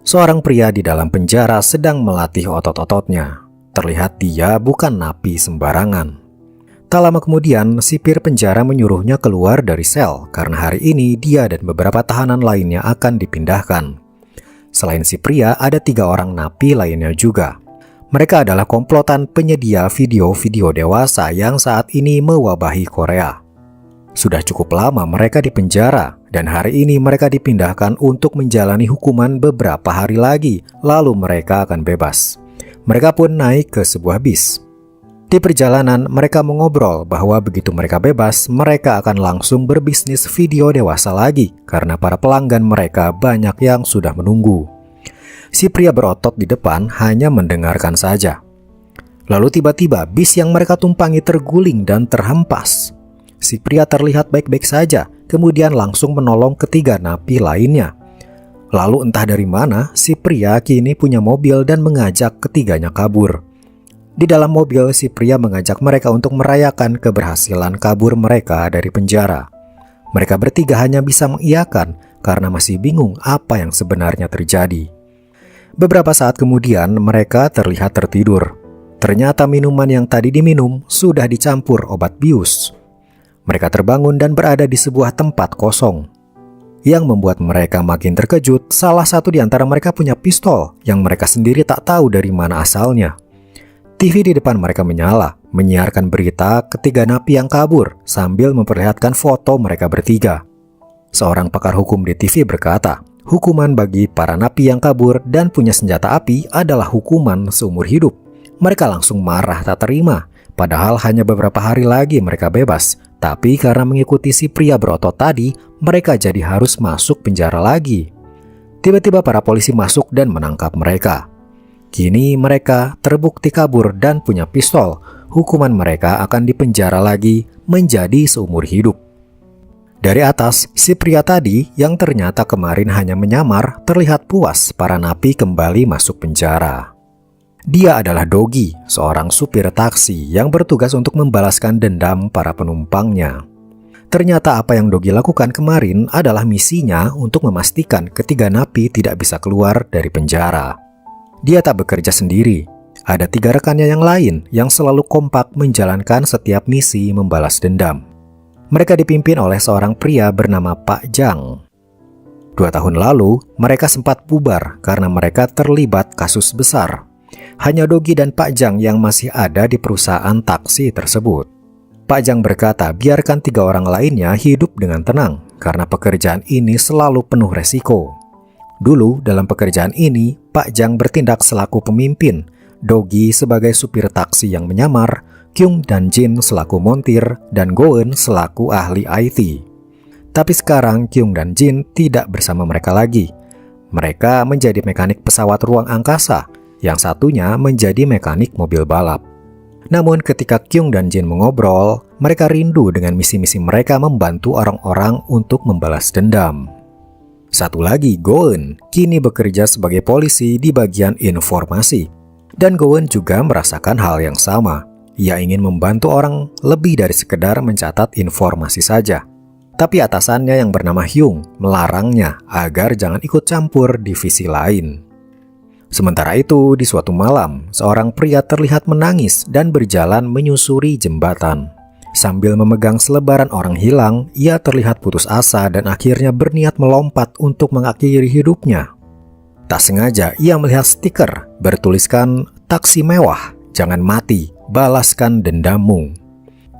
Seorang pria di dalam penjara sedang melatih otot-ototnya. Terlihat dia bukan napi sembarangan. Tak lama kemudian, sipir penjara menyuruhnya keluar dari sel karena hari ini dia dan beberapa tahanan lainnya akan dipindahkan. Selain si pria, ada 3 orang napi lainnya juga. Mereka adalah komplotan penyedia video-video dewasa yang saat ini mewabahi Korea. Sudah cukup lama mereka di penjara, dan hari ini mereka dipindahkan untuk menjalani hukuman beberapa hari lagi, lalu mereka akan bebas. Mereka pun naik ke sebuah bis. Di perjalanan, mereka mengobrol bahwa begitu mereka bebas, mereka akan langsung berbisnis video dewasa lagi, karena para pelanggan mereka banyak yang sudah menunggu. Si pria berotot di depan hanya mendengarkan saja. Lalu tiba-tiba bis yang mereka tumpangi terguling dan terhempas. Si pria terlihat baik-baik saja, kemudian langsung menolong ketiga napi lainnya. Lalu entah dari mana, si pria kini punya mobil dan mengajak ketiganya kabur. Di dalam mobil, si pria mengajak mereka untuk merayakan keberhasilan kabur mereka dari penjara. Mereka bertiga hanya bisa mengiyakan karena masih bingung apa yang sebenarnya terjadi. Beberapa saat kemudian, mereka terlihat tertidur. Ternyata minuman yang tadi diminum sudah dicampur obat bius. Mereka terbangun dan berada di sebuah tempat kosong. Yang membuat mereka makin terkejut, salah satu di antara mereka punya pistol yang mereka sendiri tak tahu dari mana asalnya. TV di depan mereka menyala, menyiarkan berita ketiga napi yang kabur sambil memperlihatkan foto mereka bertiga. Seorang pakar hukum di TV berkata, hukuman bagi para napi yang kabur dan punya senjata api adalah hukuman seumur hidup. Mereka langsung marah tak terima, padahal hanya beberapa hari lagi mereka bebas. Tapi karena mengikuti si pria berotot tadi, mereka jadi harus masuk penjara lagi. Tiba-tiba para polisi masuk dan menangkap mereka. Kini mereka terbukti kabur dan punya pistol. Hukuman mereka akan dipenjara lagi menjadi seumur hidup. Dari atas, si pria tadi yang ternyata kemarin hanya menyamar terlihat puas para napi kembali masuk penjara. Dia adalah Dogi, seorang supir taksi yang bertugas untuk membalaskan dendam para penumpangnya. Ternyata apa yang Dogi lakukan kemarin adalah misinya untuk memastikan ketiga napi tidak bisa keluar dari penjara. Dia tak bekerja sendiri. Ada 3 rekannya yang lain yang selalu kompak menjalankan setiap misi membalas dendam. Mereka dipimpin oleh seorang pria bernama Pak Jang. 2 tahun lalu, mereka sempat bubar karena mereka terlibat kasus besar. Hanya Dogi dan Pak Jang yang masih ada di perusahaan taksi tersebut. Pak Jang berkata biarkan 3 orang lainnya hidup dengan tenang karena pekerjaan ini selalu penuh resiko. Dulu dalam pekerjaan ini, Pak Jang bertindak selaku pemimpin, Dogi sebagai supir taksi yang menyamar, Kyung dan Jin selaku montir, dan Goen selaku ahli IT. Tapi sekarang Kyung dan Jin tidak bersama mereka lagi. Mereka menjadi mekanik pesawat ruang angkasa, yang satunya menjadi mekanik mobil balap. Namun ketika Kyung dan Jin mengobrol, mereka rindu dengan misi-misi mereka membantu orang-orang untuk membalas dendam. Satu lagi, Goen, kini bekerja sebagai polisi di bagian informasi. Dan Goen juga merasakan hal yang sama. Ia ingin membantu orang lebih dari sekedar mencatat informasi saja. Tapi atasannya yang bernama Hyung melarangnya agar jangan ikut campur divisi lain. Sementara itu, di suatu malam, seorang pria terlihat menangis dan berjalan menyusuri jembatan. Sambil memegang selebaran orang hilang, ia terlihat putus asa dan akhirnya berniat melompat untuk mengakhiri hidupnya. Tak sengaja, ia melihat stiker bertuliskan, "Taksi mewah, jangan mati, balaskan dendammu."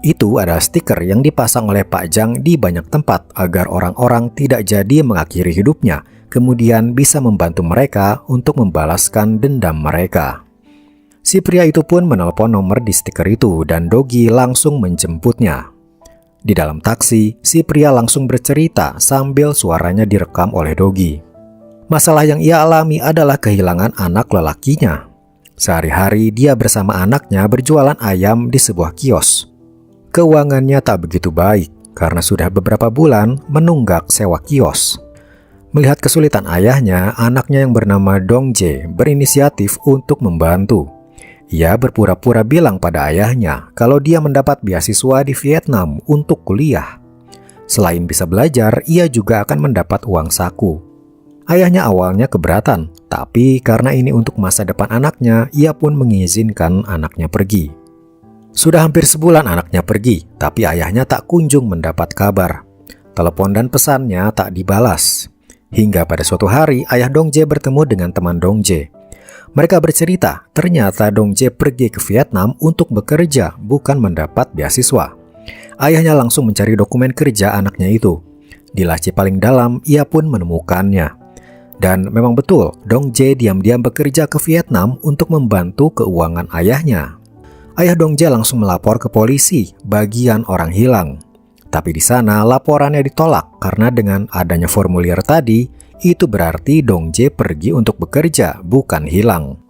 Itu adalah stiker yang dipasang oleh Pak Jang di banyak tempat agar orang-orang tidak jadi mengakhiri hidupnya, kemudian bisa membantu mereka untuk membalaskan dendam mereka. Si pria itu pun menelpon nomor di stiker itu dan Dogi langsung menjemputnya. Di dalam taksi, si pria langsung bercerita sambil suaranya direkam oleh Dogi. Masalah yang ia alami adalah kehilangan anak lelakinya. Sehari-hari dia bersama anaknya berjualan ayam di sebuah kios. Keuangannya tak begitu baik karena sudah beberapa bulan menunggak sewa kios. Melihat kesulitan ayahnya, anaknya yang bernama Dongjae berinisiatif untuk membantu. Ia berpura-pura bilang pada ayahnya kalau dia mendapat beasiswa di Vietnam untuk kuliah. Selain bisa belajar, ia juga akan mendapat uang saku. Ayahnya awalnya keberatan, tapi karena ini untuk masa depan anaknya, ia pun mengizinkan anaknya pergi. Sudah hampir sebulan anaknya pergi, tapi ayahnya tak kunjung mendapat kabar. Telepon dan pesannya tak dibalas. Hingga pada suatu hari, ayah Dongjae bertemu dengan teman Dongjae. Mereka bercerita, ternyata Dongjae pergi ke Vietnam untuk bekerja, bukan mendapat beasiswa. Ayahnya langsung mencari dokumen kerja anaknya itu. Di laci paling dalam, ia pun menemukannya. Dan memang betul, Dongjae diam-diam bekerja ke Vietnam untuk membantu keuangan ayahnya. Ayah Dongjae langsung melapor ke polisi bagian orang hilang. Tapi di sana laporannya ditolak karena dengan adanya formulir tadi, itu berarti Dongjae pergi untuk bekerja, bukan hilang.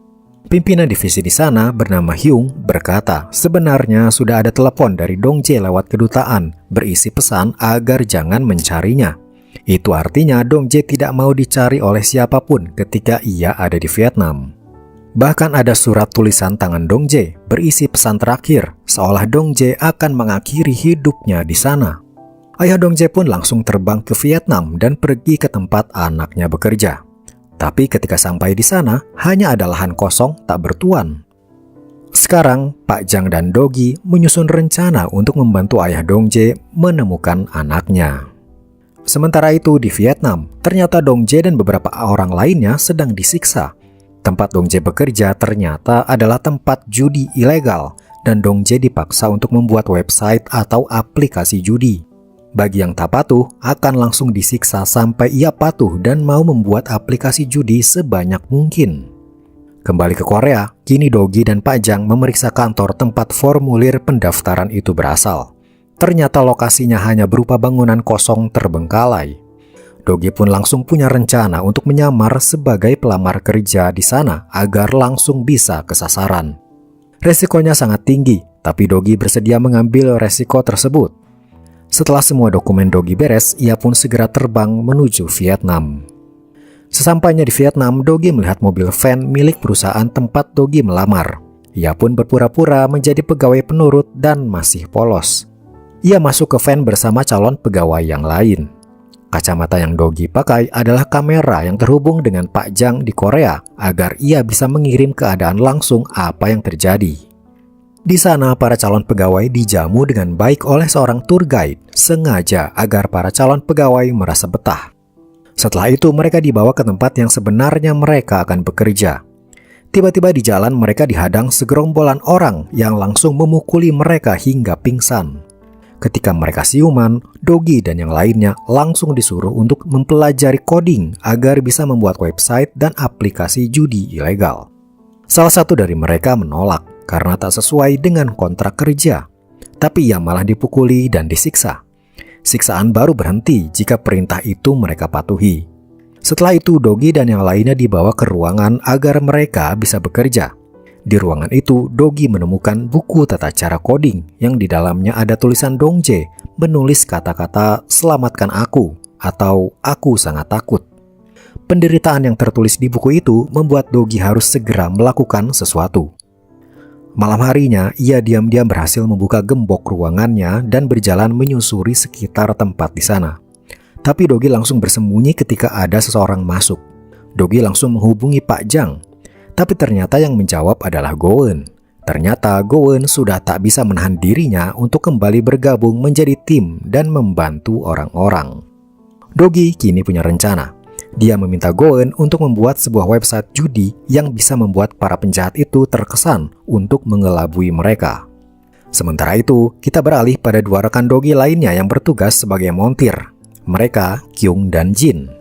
Pimpinan divisi di sana bernama Hyung berkata, sebenarnya sudah ada telepon dari Dongjae lewat kedutaan berisi pesan agar jangan mencarinya. Itu artinya Dongjae tidak mau dicari oleh siapapun ketika ia ada di Vietnam. Bahkan ada surat tulisan tangan Dongjae berisi pesan terakhir, seolah Dongjae akan mengakhiri hidupnya di sana. Ayah Dongjae pun langsung terbang ke Vietnam dan pergi ke tempat anaknya bekerja. Tapi ketika sampai di sana, hanya ada lahan kosong tak bertuan. Sekarang, Pak Jang dan Dogi menyusun rencana untuk membantu ayah Dongjae menemukan anaknya. Sementara itu di Vietnam, ternyata Dongjae dan beberapa orang lainnya sedang disiksa. Tempat Dongjae bekerja ternyata adalah tempat judi ilegal dan Dongjae dipaksa untuk membuat website atau aplikasi judi. Bagi yang tak patuh, akan langsung disiksa sampai ia patuh dan mau membuat aplikasi judi sebanyak mungkin. Kembali ke Korea, kini Dogi dan Pak Jang memeriksa kantor tempat formulir pendaftaran itu berasal. Ternyata lokasinya hanya berupa bangunan kosong terbengkalai. Dogi pun langsung punya rencana untuk menyamar sebagai pelamar kerja di sana agar langsung bisa ke sasaran. Resikonya sangat tinggi, tapi Dogi bersedia mengambil resiko tersebut. Setelah semua dokumen Dogi beres, ia pun segera terbang menuju Vietnam. Sesampainya di Vietnam, Dogi melihat mobil van milik perusahaan tempat Dogi melamar. Ia pun berpura-pura menjadi pegawai penurut dan masih polos. Ia masuk ke van bersama calon pegawai yang lain. Kacamata yang Dogi pakai adalah kamera yang terhubung dengan Pak Jang di Korea agar ia bisa mengirim keadaan langsung apa yang terjadi. Di sana para calon pegawai dijamu dengan baik oleh seorang tour guide sengaja agar para calon pegawai merasa betah. Setelah itu mereka dibawa ke tempat yang sebenarnya mereka akan bekerja. Tiba-tiba di jalan mereka dihadang segerombolan orang yang langsung memukuli mereka hingga pingsan. Ketika mereka siuman, Dogi dan yang lainnya langsung disuruh untuk mempelajari coding agar bisa membuat website dan aplikasi judi ilegal. Salah satu dari mereka menolak karena tak sesuai dengan kontrak kerja, tapi ia malah dipukuli dan disiksa. Siksaan baru berhenti jika perintah itu mereka patuhi. Setelah itu Dogi dan yang lainnya dibawa ke ruangan agar mereka bisa bekerja. Di ruangan itu, Dogi menemukan buku tata cara coding yang di dalamnya ada tulisan Dongjae menulis kata-kata "selamatkan aku" atau "aku sangat takut". Penderitaan yang tertulis di buku itu membuat Dogi harus segera melakukan sesuatu. Malam harinya, ia diam-diam berhasil membuka gembok ruangannya dan berjalan menyusuri sekitar tempat di sana. Tapi Dogi langsung bersembunyi ketika ada seseorang masuk. Dogi langsung menghubungi Pak Jang. Tapi ternyata yang menjawab adalah Goen. Ternyata Goen sudah tak bisa menahan dirinya untuk kembali bergabung menjadi tim dan membantu orang-orang. Dogi kini punya rencana. Dia meminta Goen untuk membuat sebuah website judi yang bisa membuat para penjahat itu terkesan untuk mengelabui mereka. Sementara itu, kita beralih pada dua rekan Dogi lainnya yang bertugas sebagai montir. Mereka, Kyung dan Jin.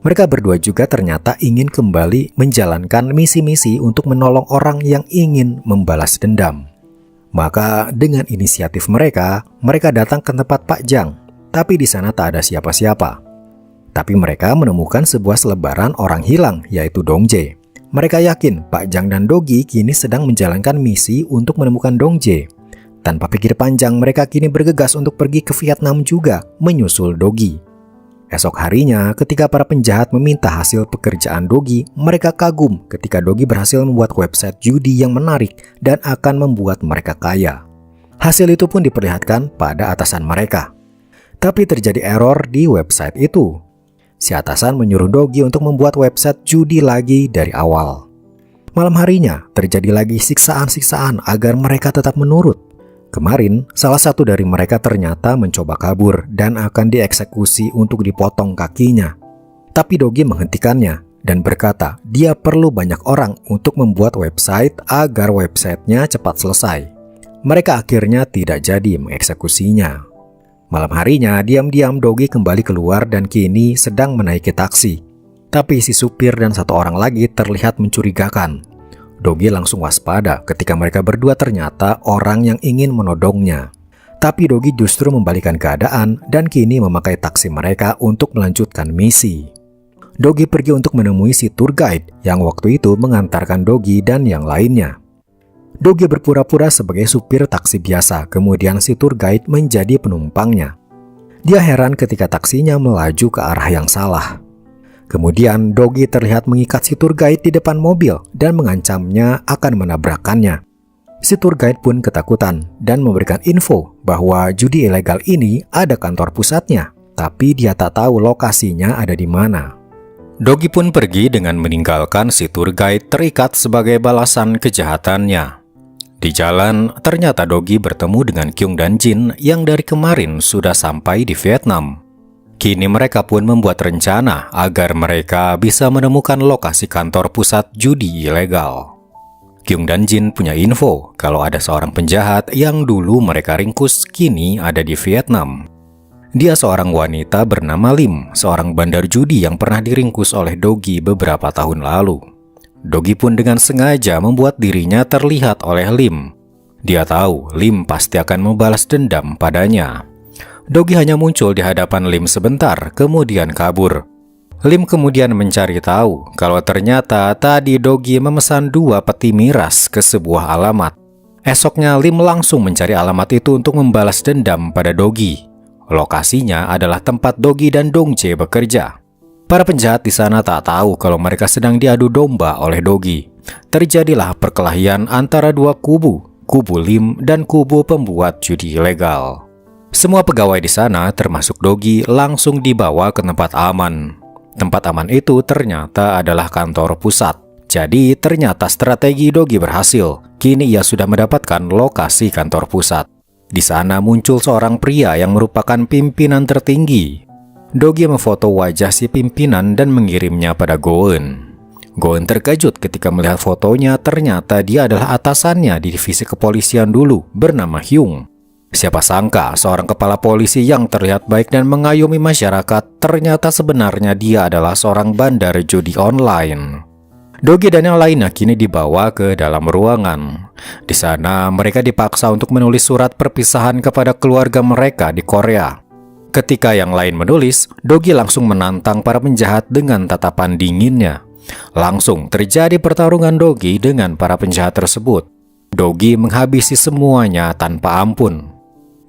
Mereka berdua juga ternyata ingin kembali menjalankan misi-misi untuk menolong orang yang ingin membalas dendam. Maka dengan inisiatif mereka datang ke tempat Pak Jang, tapi di sana tak ada siapa-siapa. Tapi mereka menemukan sebuah selebaran orang hilang, yaitu Dongjae. Mereka yakin Pak Jang dan Dogi kini sedang menjalankan misi untuk menemukan Dongjae. Tanpa pikir panjang, mereka kini bergegas untuk pergi ke Vietnam juga, menyusul Dogi. Esok harinya, ketika para penjahat meminta hasil pekerjaan Dogi, mereka kagum ketika Dogi berhasil membuat website judi yang menarik dan akan membuat mereka kaya. Hasil itu pun diperlihatkan pada atasan mereka. Tapi terjadi error di website itu. si atasan menyuruh Dogi untuk membuat website judi lagi dari awal. Malam harinya, terjadi lagi siksaan-siksaan agar mereka tetap menurut. Kemarin, salah satu dari mereka ternyata mencoba kabur dan akan dieksekusi untuk dipotong kakinya. Tapi Dogi menghentikannya dan berkata dia perlu banyak orang untuk membuat website agar websitenya cepat selesai. Mereka akhirnya tidak jadi mengeksekusinya. Malam harinya, diam-diam Dogi kembali keluar dan kini sedang menaiki taksi. Tapi si supir dan satu orang lagi terlihat mencurigakan. Dogi langsung waspada ketika mereka berdua ternyata orang yang ingin menodongnya. Tapi Dogi justru membalikan keadaan dan kini memakai taksi mereka untuk melanjutkan misi. Dogi pergi untuk menemui si tour guide yang waktu itu mengantarkan Dogi dan yang lainnya. Dogi berpura-pura sebagai supir taksi biasa, kemudian si tour guide menjadi penumpangnya. Dia heran ketika taksinya melaju ke arah yang salah. Kemudian Dogi terlihat mengikat si tour guide di depan mobil dan mengancamnya akan menabrakkannya. Si tour guide pun ketakutan dan memberikan info bahwa judi ilegal ini ada kantor pusatnya, tapi dia tak tahu lokasinya ada di mana. Dogi pun pergi dengan meninggalkan si tour guide terikat sebagai balasan kejahatannya. Di jalan, ternyata Dogi bertemu dengan Kyung dan Jin yang dari kemarin sudah sampai di Vietnam. Kini mereka pun membuat rencana agar mereka bisa menemukan lokasi kantor pusat judi ilegal. Kyung dan Jin punya info kalau ada seorang penjahat yang dulu mereka ringkus kini ada di Vietnam. Dia seorang wanita bernama Lim, seorang bandar judi yang pernah diringkus oleh Dogi beberapa tahun lalu. Dogi pun dengan sengaja membuat dirinya terlihat oleh Lim. Dia tahu Lim pasti akan membalas dendam padanya. Dogi hanya muncul di hadapan Lim sebentar, kemudian kabur. Lim kemudian mencari tahu kalau ternyata tadi Dogi memesan 2 peti miras ke sebuah alamat. Esoknya Lim langsung mencari alamat itu untuk membalas dendam pada Dogi. Lokasinya adalah tempat Dogi dan Dongjae bekerja. Para penjahat di sana tak tahu kalau mereka sedang diadu domba oleh Dogi. Terjadilah perkelahian antara dua kubu Lim dan kubu pembuat judi ilegal. Semua pegawai di sana termasuk Dogi langsung dibawa ke tempat aman. Tempat aman itu ternyata adalah kantor pusat. Jadi ternyata strategi Dogi berhasil. Kini ia sudah mendapatkan lokasi kantor pusat. Di sana muncul seorang pria yang merupakan pimpinan tertinggi. Dogi memfoto wajah si pimpinan dan mengirimnya pada Goen. Goen terkejut ketika melihat fotonya, ternyata dia adalah atasannya di divisi kepolisian dulu, bernama Hyung. Siapa sangka seorang kepala polisi yang terlihat baik dan mengayomi masyarakat, ternyata sebenarnya dia adalah seorang bandar judi online. Dogi dan yang lainnya kini dibawa ke dalam ruangan. Di sana mereka dipaksa untuk menulis surat perpisahan kepada keluarga mereka di Korea. Ketika yang lain menulis, Dogi langsung menantang para penjahat dengan tatapan dinginnya. Langsung terjadi pertarungan Dogi dengan para penjahat tersebut. Dogi menghabisi semuanya tanpa ampun.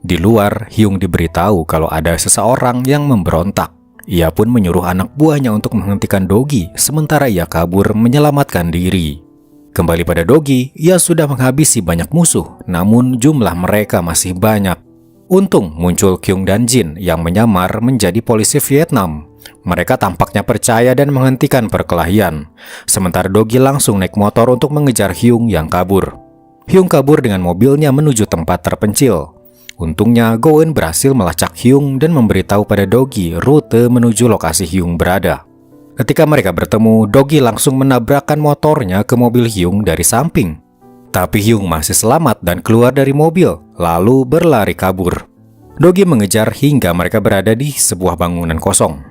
Di luar, Hyung diberitahu kalau ada seseorang yang memberontak. Ia pun menyuruh anak buahnya untuk menghentikan Dogi, sementara ia kabur menyelamatkan diri. Kembali pada Dogi, ia sudah menghabisi banyak musuh, namun jumlah mereka masih banyak. Untung muncul Kyung dan Jin yang menyamar menjadi polisi Vietnam. Mereka tampaknya percaya dan menghentikan perkelahian. Sementara Dogi langsung naik motor untuk mengejar Hyung yang kabur. Hyung kabur dengan mobilnya menuju tempat terpencil. Untungnya Goen berhasil melacak Hyung dan memberitahu pada Dogi rute menuju lokasi Hyung berada. Ketika mereka bertemu, Dogi langsung menabrakkan motornya ke mobil Hyung dari samping. Tapi Hyung masih selamat dan keluar dari mobil, lalu berlari kabur. Dogi mengejar hingga mereka berada di sebuah bangunan kosong.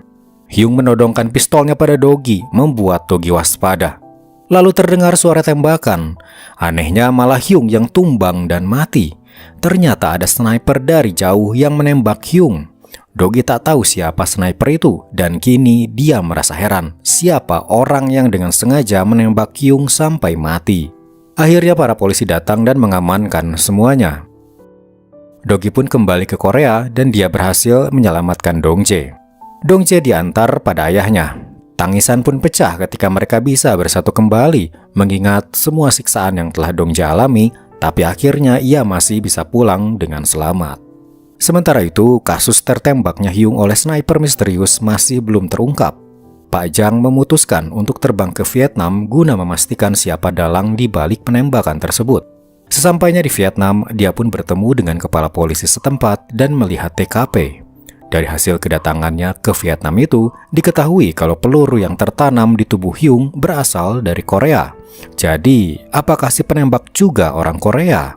Hyung menodongkan pistolnya pada Dogi, membuat Dogi waspada. Lalu terdengar suara tembakan. Anehnya malah Hyung yang tumbang dan mati. Ternyata ada sniper dari jauh yang menembak Hyung. Dogi tak tahu siapa sniper itu dan kini dia merasa heran siapa orang yang dengan sengaja menembak Hyung sampai mati. Akhirnya para polisi datang dan mengamankan semuanya. Dogi pun kembali ke Korea dan dia berhasil menyelamatkan Dongjae. Dongjae diantar pada ayahnya. Tangisan pun pecah ketika mereka bisa bersatu kembali mengingat semua siksaan yang telah Dongjae alami. Tapi akhirnya ia masih bisa pulang dengan selamat. Sementara itu, kasus tertembaknya Hyung oleh sniper misterius masih belum terungkap. Pak Jang memutuskan untuk terbang ke Vietnam guna memastikan siapa dalang di balik penembakan tersebut. Sesampainya di Vietnam, dia pun bertemu dengan kepala polisi setempat dan melihat TKP. Dari hasil kedatangannya ke Vietnam itu, diketahui kalau peluru yang tertanam di tubuh Hyung berasal dari Korea. Jadi, apakah si penembak juga orang Korea?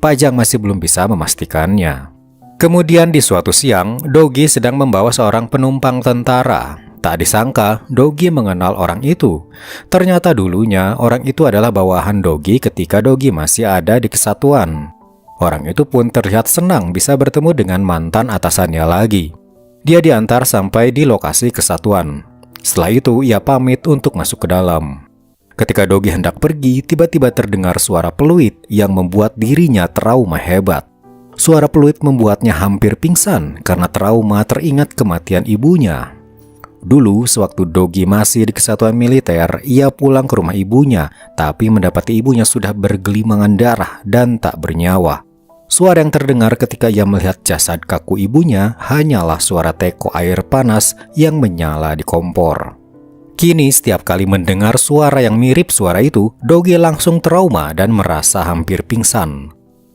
Pak Jang masih belum bisa memastikannya. Kemudian di suatu siang, Do-gi sedang membawa seorang penumpang tentara. Tak disangka, Do-gi mengenal orang itu. Ternyata dulunya orang itu adalah bawahan Do-gi ketika Do-gi masih ada di kesatuan. Orang itu pun terlihat senang bisa bertemu dengan mantan atasannya lagi. Dia diantar sampai di lokasi kesatuan. Setelah itu, ia pamit untuk masuk ke dalam. Ketika Do-gi hendak pergi, tiba-tiba terdengar suara peluit yang membuat dirinya trauma hebat. Suara peluit membuatnya hampir pingsan karena trauma teringat kematian ibunya. Dulu, sewaktu Do-gi masih di kesatuan militer, ia pulang ke rumah ibunya, tapi mendapati ibunya sudah bergelimangan darah dan tak bernyawa. Suara yang terdengar ketika ia melihat jasad kaku ibunya hanyalah suara teko air panas yang menyala di kompor. Kini, setiap kali mendengar suara yang mirip suara itu, Do-gi langsung trauma dan merasa hampir pingsan.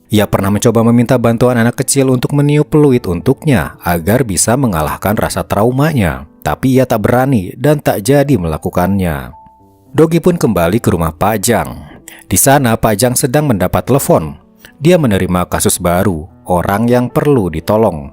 Ia pernah mencoba meminta bantuan anak kecil untuk meniup peluit untuknya agar bisa mengalahkan rasa traumanya, tapi ia tak berani dan tak jadi melakukannya. Do-gi pun kembali ke rumah Pak Jang. Di sana Pak Jang sedang mendapat telepon. Dia menerima kasus baru, orang yang perlu ditolong.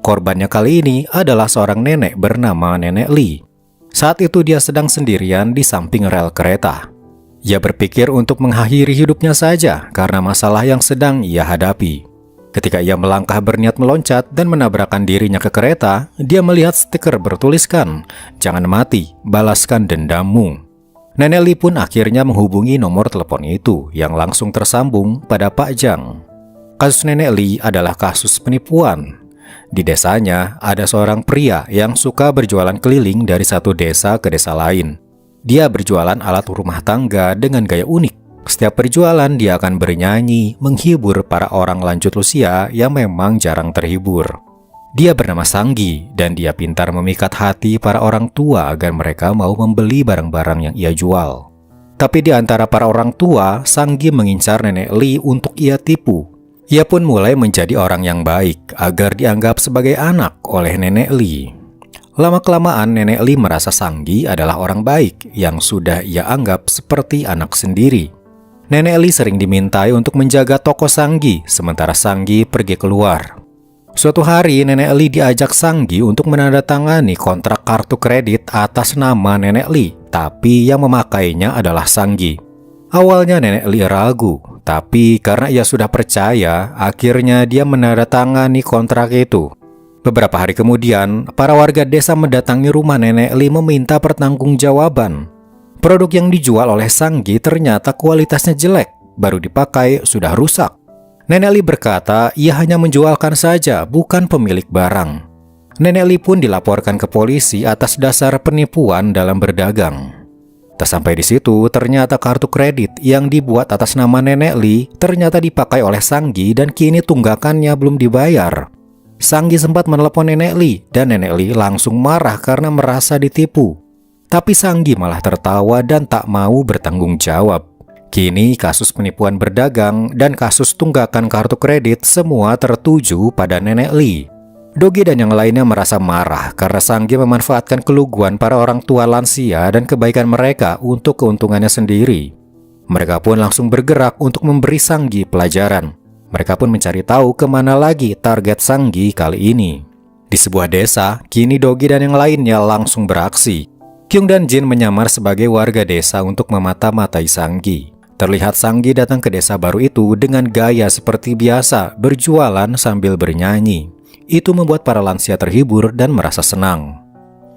Korbannya kali ini adalah seorang nenek bernama Nenek Lee. Saat itu dia sedang sendirian di samping rel kereta. Ia berpikir untuk mengakhiri hidupnya saja karena masalah yang sedang ia hadapi. Ketika ia melangkah berniat meloncat dan menabrakkan dirinya ke kereta, dia melihat stiker bertuliskan, "Jangan mati, balaskan dendammu." Nenek Lee pun akhirnya menghubungi nomor telepon itu yang langsung tersambung pada Pak Jang. Kasus Nenek Lee adalah kasus penipuan. Di desanya ada seorang pria yang suka berjualan keliling dari satu desa ke desa lain. Dia berjualan alat rumah tangga dengan gaya unik. Setiap berjualan dia akan bernyanyi, menghibur para orang lanjut usia yang memang jarang terhibur. Dia bernama Sanggi dan dia pintar memikat hati para orang tua agar mereka mau membeli barang-barang yang ia jual. Tapi di antara para orang tua, Sanggi mengincar Nenek Lee untuk ia tipu. Ia pun mulai menjadi orang yang baik agar dianggap sebagai anak oleh Nenek Lee. Lama-kelamaan Nenek Lee merasa Sanggi adalah orang baik yang sudah ia anggap seperti anak sendiri. Nenek Lee sering dimintai untuk menjaga toko Sanggi sementara Sanggi pergi keluar. Suatu hari Nenek Lee diajak Sanggi untuk menandatangani kontrak kartu kredit atas nama Nenek Lee, tapi yang memakainya adalah Sanggi. Awalnya Nenek Lee ragu, tapi karena ia sudah percaya, akhirnya dia menandatangani kontrak itu. Beberapa hari kemudian, para warga desa mendatangi rumah Nenek Lee meminta pertanggungjawaban. Produk yang dijual oleh Sanggi ternyata kualitasnya jelek, baru dipakai sudah rusak. Nenek Lee berkata ia hanya menjualkan saja, bukan pemilik barang. Nenek Lee pun dilaporkan ke polisi atas dasar penipuan dalam berdagang. Tak sampai di situ, ternyata kartu kredit yang dibuat atas nama Nenek Lee ternyata dipakai oleh Sanggi dan kini tunggakannya belum dibayar. Sanggi sempat menelepon Nenek Lee dan Nenek Lee langsung marah karena merasa ditipu. Tapi Sanggi malah tertawa dan tak mau bertanggung jawab. Kini kasus penipuan berdagang dan kasus tunggakan kartu kredit semua tertuju pada Nenek Lee. Do-gi dan yang lainnya merasa marah karena Sanggi memanfaatkan keluguan para orang tua lansia dan kebaikan mereka untuk keuntungannya sendiri. Mereka pun langsung bergerak untuk memberi Sanggi pelajaran. Mereka pun mencari tahu kemana lagi target Sanggi kali ini. Di sebuah desa, kini Do-gi dan yang lainnya langsung beraksi. Kyung dan Jin menyamar sebagai warga desa untuk memata-matai Sanggi. Terlihat Sanggi datang ke desa baru itu dengan gaya seperti biasa, berjualan sambil bernyanyi. Itu membuat para lansia terhibur dan merasa senang.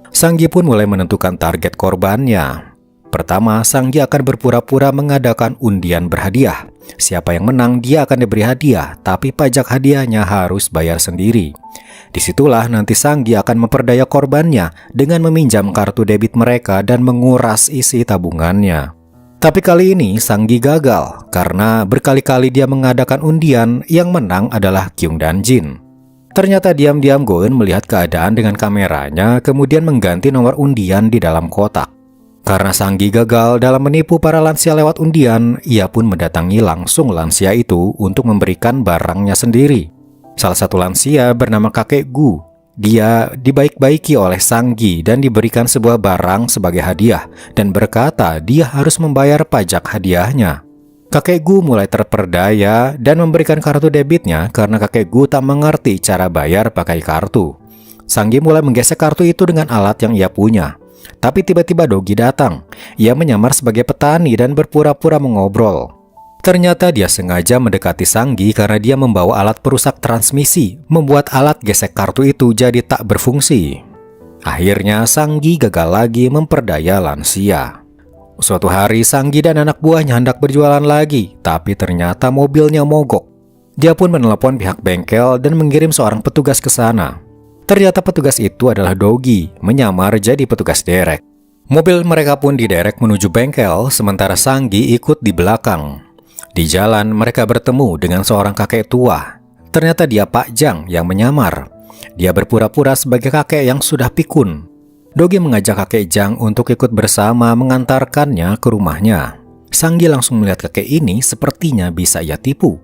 Sanggi pun mulai menentukan target korbannya. Pertama, Sanggi akan berpura-pura mengadakan undian berhadiah. Siapa yang menang, dia akan diberi hadiah, tapi pajak hadiahnya harus bayar sendiri. Disitulah nanti Sanggi akan memperdaya korbannya dengan meminjam kartu debit mereka dan menguras isi tabungannya. Tapi kali ini Sanggi gagal karena berkali-kali dia mengadakan undian, yang menang adalah Kyung dan Jin. Ternyata diam-diam Goen melihat keadaan dengan kameranya, kemudian mengganti nomor undian di dalam kotak. Karena Sanggi gagal dalam menipu para lansia lewat undian, ia pun mendatangi langsung lansia itu untuk memberikan barangnya sendiri. Salah satu lansia bernama kakek Gu. Dia dibaik-baiki oleh Sanggi dan diberikan sebuah barang sebagai hadiah dan berkata dia harus membayar pajak hadiahnya. Kakek Gu mulai terperdaya dan memberikan kartu debitnya karena kakek Gu tak mengerti cara bayar pakai kartu. Sanggi mulai menggesek kartu itu dengan alat yang ia punya. Tapi tiba-tiba Dogi datang. Ia menyamar sebagai petani dan berpura-pura mengobrol. Ternyata dia sengaja mendekati Sanggi karena dia membawa alat perusak transmisi, membuat alat gesek kartu itu jadi tak berfungsi. Akhirnya Sanggi gagal lagi memperdaya lansia. Suatu hari Sanggi dan anak buahnya hendak berjualan lagi, tapi ternyata mobilnya mogok. Dia pun menelepon pihak bengkel dan mengirim seorang petugas ke sana. Ternyata petugas itu adalah Dogi, menyamar jadi petugas derek. Mobil mereka pun diderek menuju bengkel, sementara Sanggi ikut di belakang. Di jalan mereka bertemu dengan seorang kakek tua. Ternyata dia Pak Jang yang menyamar. Dia berpura-pura sebagai kakek yang sudah pikun. Dogi mengajak kakek Jang untuk ikut bersama mengantarkannya ke rumahnya. Sanggi langsung melihat kakek ini sepertinya bisa ia tipu.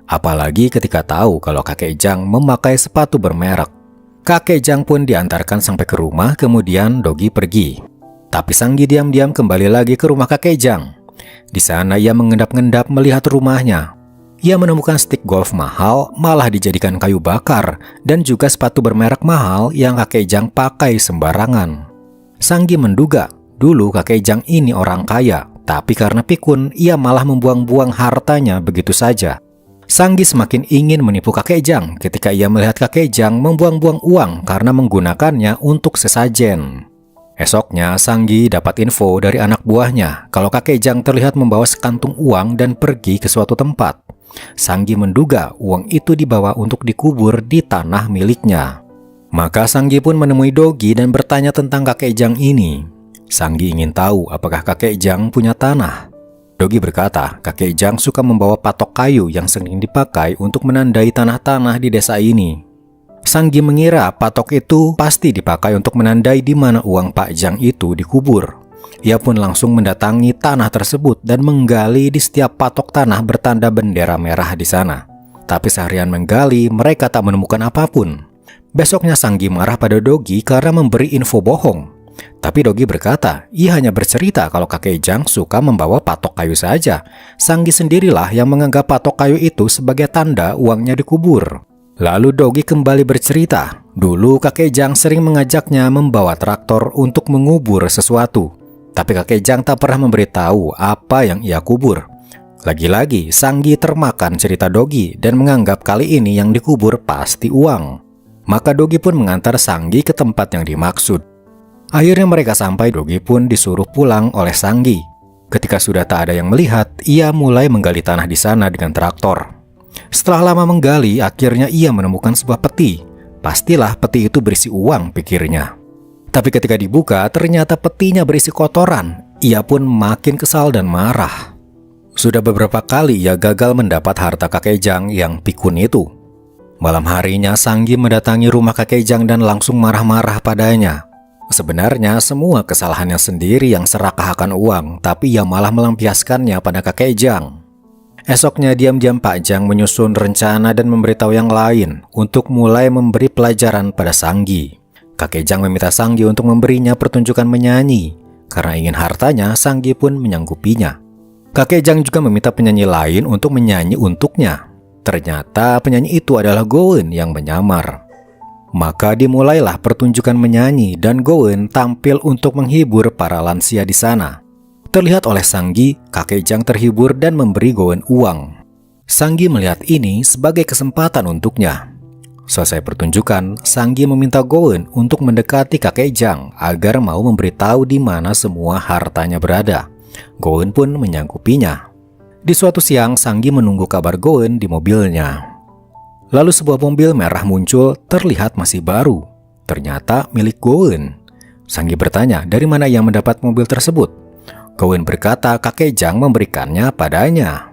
Apalagi ketika tahu kalau kakek Jang memakai sepatu bermerek. Kakek Jang pun diantarkan sampai ke rumah, kemudian Dogi pergi. Tapi Sanggi diam-diam kembali lagi ke rumah kakek Jang. Di sana ia mengendap-endap melihat rumahnya. Ia menemukan stik golf mahal malah dijadikan kayu bakar dan juga sepatu bermerek mahal yang kakek Jang pakai sembarangan. Sanggi menduga dulu kakek Jang ini orang kaya, tapi karena pikun ia malah membuang-buang hartanya begitu saja. Sanggi semakin ingin menipu kakek Jang ketika ia melihat kakek Jang membuang-buang uang karena menggunakannya untuk sesajen. Esoknya, Sanggi dapat info dari anak buahnya kalau kakek Jang terlihat membawa sekantung uang dan pergi ke suatu tempat. Sanggi menduga uang itu dibawa untuk dikubur di tanah miliknya. Maka Sanggi pun menemui Dogi dan bertanya tentang kakek Jang ini. Sanggi ingin tahu apakah kakek Jang punya tanah. Dogi berkata kakek Jang suka membawa patok kayu yang sering dipakai untuk menandai tanah-tanah di desa ini. Sanggi mengira patok itu pasti dipakai untuk menandai di mana uang Pak Jang itu dikubur. Ia pun langsung mendatangi tanah tersebut dan menggali di setiap patok tanah bertanda bendera merah di sana. Tapi seharian menggali, mereka tak menemukan apapun. Besoknya Sanggi marah pada Dogi karena memberi info bohong. Tapi Dogi berkata, ia hanya bercerita kalau kakek Jang suka membawa patok kayu saja. Sanggi sendirilah yang menganggap patok kayu itu sebagai tanda uangnya dikubur. Lalu Dogi kembali bercerita, dulu kakek Jang sering mengajaknya membawa traktor untuk mengubur sesuatu. Tapi kakek Jang tak pernah memberitahu apa yang ia kubur. Lagi-lagi Sanggi termakan cerita Dogi dan menganggap kali ini yang dikubur pasti uang. Maka Dogi pun mengantar Sanggi ke tempat yang dimaksud. Akhirnya mereka sampai, Dogi pun disuruh pulang oleh Sanggi. Ketika sudah tak ada yang melihat, ia mulai menggali tanah di sana dengan traktor. Setelah lama menggali, akhirnya ia menemukan sebuah peti. Pastilah peti itu berisi uang, pikirnya. Tapi ketika dibuka, ternyata petinya berisi kotoran. Ia pun makin kesal dan marah. Sudah beberapa kali ia gagal mendapat harta kakek Jang yang pikun itu. Malam harinya Sanggi mendatangi rumah kakek Jang dan langsung marah-marah padanya. Sebenarnya semua kesalahannya sendiri yang serakah akan uang, tapi ia malah melampiaskannya pada kakek Jang. Esoknya diam-diam Pak Jang menyusun rencana dan memberitahu yang lain untuk mulai memberi pelajaran pada Sanggi. Kakek Jang meminta Sanggi untuk memberinya pertunjukan menyanyi. Karena ingin hartanya, Sanggi pun menyanggupinya. Kakek Jang juga meminta penyanyi lain untuk menyanyi untuknya. Ternyata penyanyi itu adalah Goen yang menyamar. Maka dimulailah pertunjukan menyanyi dan Goen tampil untuk menghibur para lansia di sana. Terlihat oleh Sanggi, kakek Jang terhibur dan memberi Goen uang. Sanggi melihat ini sebagai kesempatan untuknya. Selesai pertunjukan, Sanggi meminta Goen untuk mendekati kakek Jang agar mau memberitahu di mana semua hartanya berada. Goen pun menyanggupinya. Di suatu siang, Sanggi menunggu kabar Goen di mobilnya. Lalu sebuah mobil merah muncul, terlihat masih baru. Ternyata milik Goen. Sanggi bertanya dari mana ia mendapat mobil tersebut. Goen berkata kakek Jang memberikannya padanya.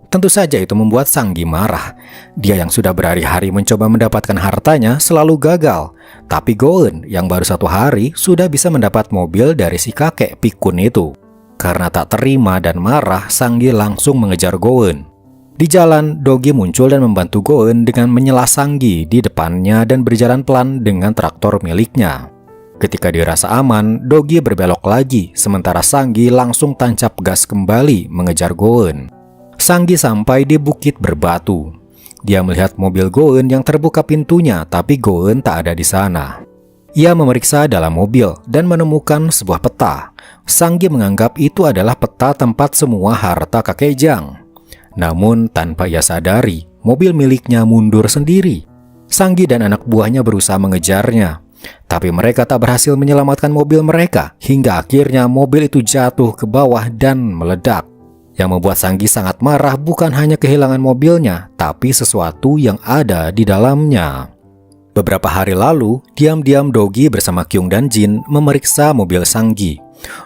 Tentu saja itu membuat Sanggi marah. Dia yang sudah berhari-hari mencoba mendapatkan hartanya selalu gagal. Tapi Goen yang baru 1 hari sudah bisa mendapat mobil dari si kakek pikun itu. Karena tak terima dan marah, Sanggi langsung mengejar Goen. Di jalan, Dogi muncul dan membantu Goen dengan menyela Sanggi di depannya dan berjalan pelan dengan traktor miliknya. Ketika dirasa aman, Dogi berbelok lagi, sementara Sanggi langsung tancap gas kembali mengejar Goen. Sanggi sampai di bukit berbatu. Dia melihat mobil Goen yang terbuka pintunya, tapi Goen tak ada di sana. Ia memeriksa dalam mobil dan menemukan sebuah peta. Sanggi menganggap itu adalah peta tempat semua harta kakek Jang. Namun tanpa ia sadari, mobil miliknya mundur sendiri. Sanggi dan anak buahnya berusaha mengejarnya. Tapi mereka tak berhasil menyelamatkan mobil mereka, hingga akhirnya mobil itu jatuh ke bawah dan meledak. Yang membuat Sanggi sangat marah bukan hanya kehilangan mobilnya, tapi sesuatu yang ada di dalamnya. Beberapa hari lalu, diam-diam Dogi bersama Kyung dan Jin memeriksa mobil Sanggi.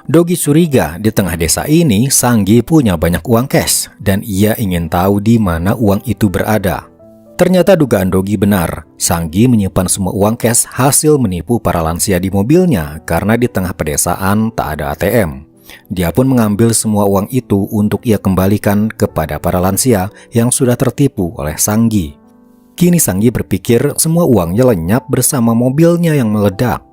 Dogi curiga di tengah desa ini Sanggi punya banyak uang cash dan ia ingin tahu di mana uang itu berada. Ternyata dugaan Dogi benar. Sanggi menyimpan semua uang cash hasil menipu para lansia di mobilnya karena di tengah pedesaan tak ada ATM. Dia pun mengambil semua uang itu untuk ia kembalikan kepada para lansia yang sudah tertipu oleh Sanggi. Kini Sanggi berpikir semua uangnya lenyap bersama mobilnya yang meledak.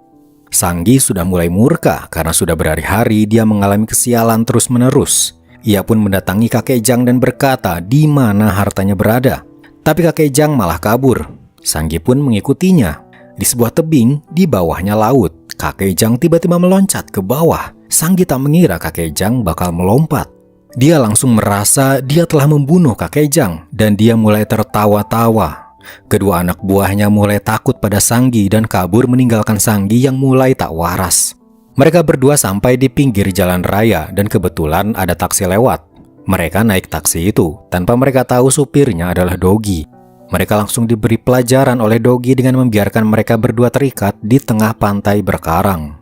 Sanggi sudah mulai murka karena sudah berhari-hari dia mengalami kesialan terus-menerus. Ia pun mendatangi kakek Jang dan berkata di mana hartanya berada. Tapi kakek Jang malah kabur. Sanggi pun mengikutinya. Di sebuah tebing, di bawahnya laut. Kakek Jang tiba-tiba meloncat ke bawah. Sanggi tak mengira kakek Jang bakal melompat. Dia langsung merasa dia telah membunuh kakek Jang dan dia mulai tertawa-tawa. Kedua anak buahnya mulai takut pada Sanggi dan kabur meninggalkan Sanggi yang mulai tak waras. Mereka berdua sampai di pinggir jalan raya dan kebetulan ada taksi lewat. Mereka naik taksi itu tanpa mereka tahu supirnya adalah Dogi. Mereka langsung diberi pelajaran oleh Dogi dengan membiarkan mereka berdua terikat di tengah pantai berkarang.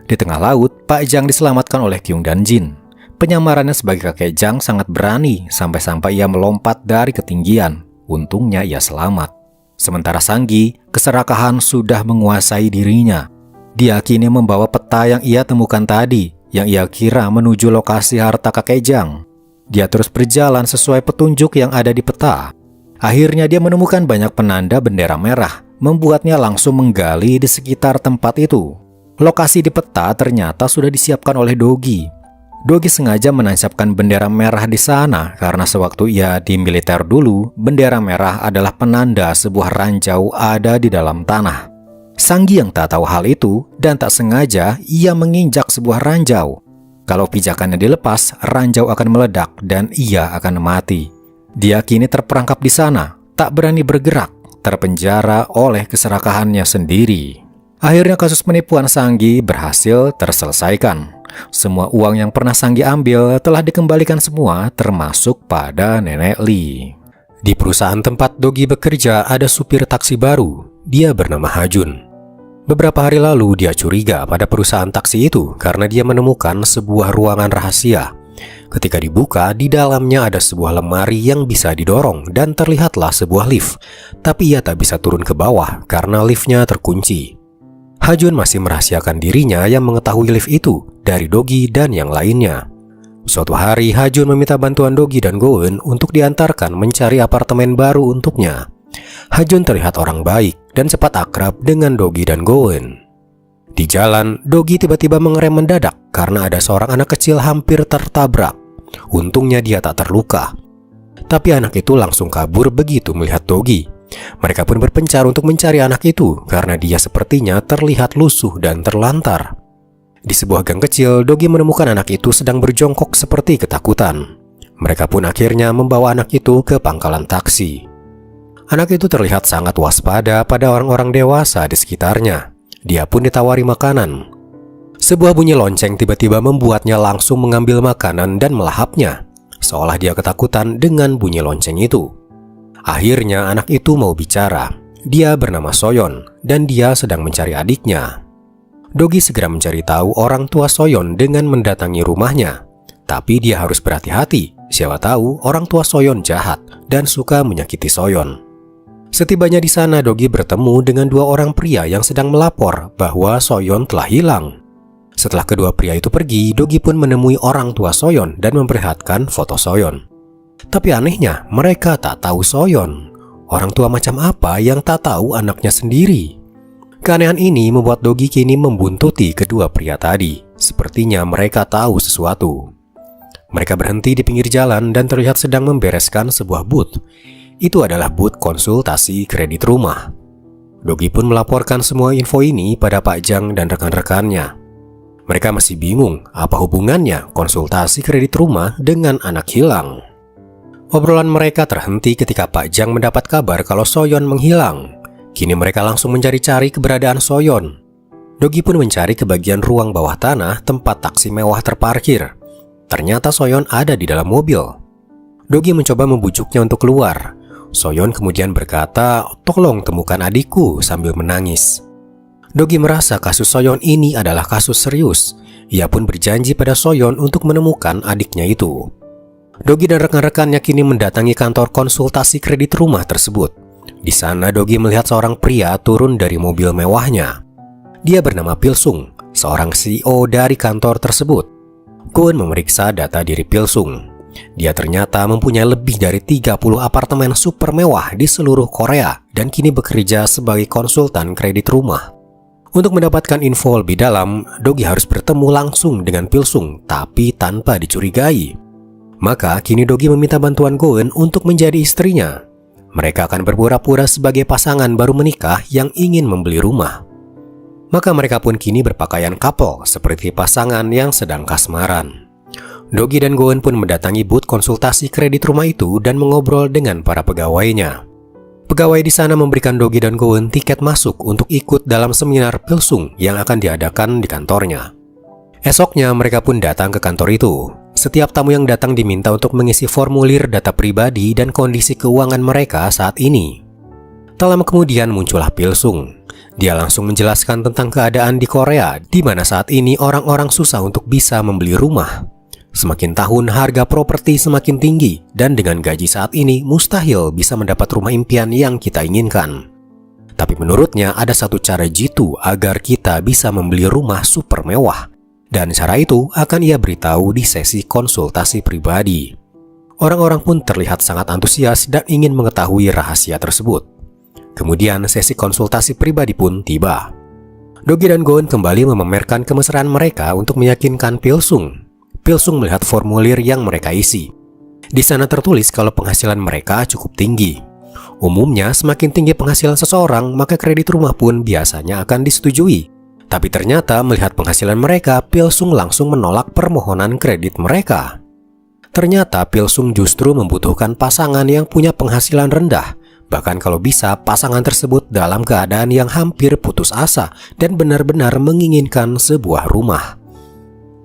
Di tengah laut, Pak Jang diselamatkan oleh Kyung dan Jin. Penyamarannya sebagai kakek Jang sangat berani sampai-sampai ia melompat dari ketinggian. Untungnya ia selamat. Sementara Sanggi, keserakahan sudah menguasai dirinya. Dia kini membawa peta yang ia temukan tadi, yang ia kira menuju lokasi harta kakek Jang. Dia terus berjalan sesuai petunjuk yang ada di peta. Akhirnya dia menemukan banyak penanda bendera merah, membuatnya langsung menggali di sekitar tempat itu. Lokasi di peta ternyata sudah disiapkan oleh Dogi. Dogi sengaja menancapkan bendera merah di sana karena sewaktu ia di militer dulu, bendera merah adalah penanda sebuah ranjau ada di dalam tanah. Sanggi yang tak tahu hal itu dan tak sengaja ia menginjak sebuah ranjau. Kalau pijakannya dilepas, ranjau akan meledak dan ia akan mati. Dia kini terperangkap di sana, tak berani bergerak, terpenjara oleh keserakahannya sendiri. Akhirnya kasus penipuan Sanggi berhasil terselesaikan. Semua uang yang pernah Sanggi ambil telah dikembalikan semua, termasuk pada Nenek Li. Di perusahaan tempat Dogi bekerja ada supir taksi baru. Dia bernama Hajun. Beberapa hari lalu dia curiga pada perusahaan taksi itu karena dia menemukan sebuah ruangan rahasia. Ketika dibuka, di dalamnya ada sebuah lemari yang bisa didorong dan terlihatlah sebuah lift. Tapi ia tak bisa turun ke bawah karena liftnya terkunci. Hajun masih merahasiakan dirinya yang mengetahui lift itu dari Dogi dan yang lainnya. Suatu hari Hajun meminta bantuan Dogi dan Goen untuk diantarkan mencari apartemen baru untuknya. Hajun terlihat orang baik dan cepat akrab dengan Dogi dan Goen. Di jalan, Dogi tiba-tiba mengerem mendadak karena ada seorang anak kecil hampir tertabrak. Untungnya dia tak terluka. Tapi anak itu langsung kabur begitu melihat Dogi. Mereka pun berpencar untuk mencari anak itu karena dia sepertinya terlihat lusuh dan terlantar. Di sebuah gang kecil, Dogi menemukan anak itu sedang berjongkok seperti ketakutan. Mereka pun akhirnya membawa anak itu ke pangkalan taksi. Anak itu terlihat sangat waspada pada orang-orang dewasa di sekitarnya. Dia pun ditawari makanan. Sebuah bunyi lonceng tiba-tiba membuatnya langsung mengambil makanan dan melahapnya, seolah dia ketakutan dengan bunyi lonceng itu. Akhirnya anak itu mau bicara. Dia bernama Soyon dan dia sedang mencari adiknya. Dogi segera mencari tahu orang tua Soyon dengan mendatangi rumahnya. Tapi dia harus berhati-hati Siapa tahu orang tua Soyeon jahat dan suka menyakiti Soyeon. Setibanya di sana, Dogi bertemu dengan dua orang pria yang sedang melapor bahwa Soyeon telah hilang. Setelah kedua pria itu pergi, Dogi pun menemui orang tua Soyeon dan memperlihatkan foto Soyeon. Tapi anehnya, mereka tak tahu Soyeon. Orang tua macam apa yang tak tahu anaknya sendiri? Keanehan ini membuat Dogi kini membuntuti kedua pria tadi. Sepertinya mereka tahu sesuatu. Mereka berhenti di pinggir jalan dan terlihat sedang membereskan sebuah booth. Itu adalah booth konsultasi kredit rumah. Dogi pun melaporkan semua info ini pada Pak Jang dan rekan-rekannya. Mereka masih bingung apa hubungannya konsultasi kredit rumah dengan anak hilang. Obrolan mereka terhenti ketika Pak Jang mendapat kabar kalau Soyeon menghilang. Kini mereka langsung mencari-cari keberadaan Soyeon. Dogi pun mencari ke bagian ruang bawah tanah tempat taksi mewah terparkir. Ternyata Soyeon ada di dalam mobil. Dogi mencoba membujuknya untuk keluar. Soyeon kemudian berkata, "Tolong temukan adikku," sambil menangis. Dogi merasa kasus Soyeon ini adalah kasus serius. Ia pun berjanji pada Soyeon untuk menemukan adiknya itu. Dogi dan rekan-rekannya kini mendatangi kantor konsultasi kredit rumah tersebut. Di sana Dogi melihat seorang pria turun dari mobil mewahnya. Dia bernama Pilsung, seorang CEO dari kantor tersebut. Goen memeriksa data diri Pilsung. Dia ternyata mempunyai lebih dari 30 apartemen super mewah di seluruh Korea dan kini bekerja sebagai konsultan kredit rumah. Untuk mendapatkan info lebih dalam, Dogi harus bertemu langsung dengan Pilsung tapi tanpa dicurigai. Maka kini Dogi meminta bantuan Goen untuk menjadi istrinya. Mereka akan berpura-pura sebagai pasangan baru menikah yang ingin membeli rumah. Maka mereka pun kini berpakaian couple seperti pasangan yang sedang kasmaran. Dogi dan Goen pun mendatangi booth konsultasi kredit rumah itu dan mengobrol dengan para pegawainya. Pegawai di sana memberikan Dogi dan Goen tiket masuk untuk ikut dalam seminar Pilsung yang akan diadakan di kantornya. Esoknya mereka pun datang ke kantor itu. Setiap tamu yang datang diminta untuk mengisi formulir data pribadi dan kondisi keuangan mereka saat ini. Tak lama kemudian muncullah Pilsung. Dia langsung menjelaskan tentang keadaan di Korea, di mana saat ini orang-orang susah untuk bisa membeli rumah. Semakin tahun harga properti semakin tinggi, dan dengan gaji saat ini mustahil bisa mendapat rumah impian yang kita inginkan. Tapi menurutnya ada satu cara jitu agar kita bisa membeli rumah super mewah. Dan cara itu akan ia beritahu di sesi konsultasi pribadi. Orang-orang pun terlihat sangat antusias dan ingin mengetahui rahasia tersebut. Kemudian sesi konsultasi pribadi pun tiba. Dogi dan Goen kembali memamerkan kemesraan mereka untuk meyakinkan Pilsung. Pilsung melihat formulir yang mereka isi. Di sana tertulis kalau penghasilan mereka cukup tinggi. Umumnya semakin tinggi penghasilan seseorang, maka kredit rumah pun biasanya akan disetujui. Tapi ternyata melihat penghasilan mereka, Pilsung langsung menolak permohonan kredit mereka. Ternyata Pilsung justru membutuhkan pasangan yang punya penghasilan rendah. Bahkan kalau bisa, pasangan tersebut dalam keadaan yang hampir putus asa dan benar-benar menginginkan sebuah rumah.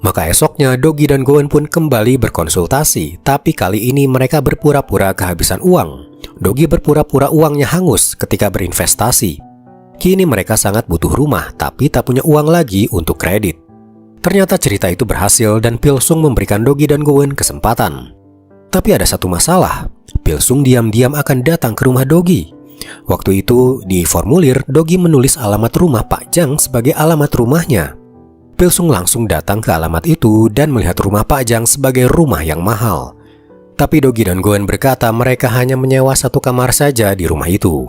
Maka esoknya Dogi dan Goen pun kembali berkonsultasi, tapi kali ini mereka berpura-pura kehabisan uang. Dogi berpura-pura uangnya hangus ketika berinvestasi. Kini mereka sangat butuh rumah, tapi tak punya uang lagi untuk kredit. Ternyata cerita itu berhasil dan Pilsung memberikan Dogi dan Goen kesempatan. Tapi ada satu masalah. Pilsung diam-diam akan datang ke rumah Dogi. Waktu itu di formulir Dogi menulis alamat rumah Pak Jang sebagai alamat rumahnya. Pilsung langsung datang ke alamat itu dan melihat rumah Pak Jang sebagai rumah yang mahal. Tapi Dogi dan Goen berkata mereka hanya menyewa satu kamar saja di rumah itu.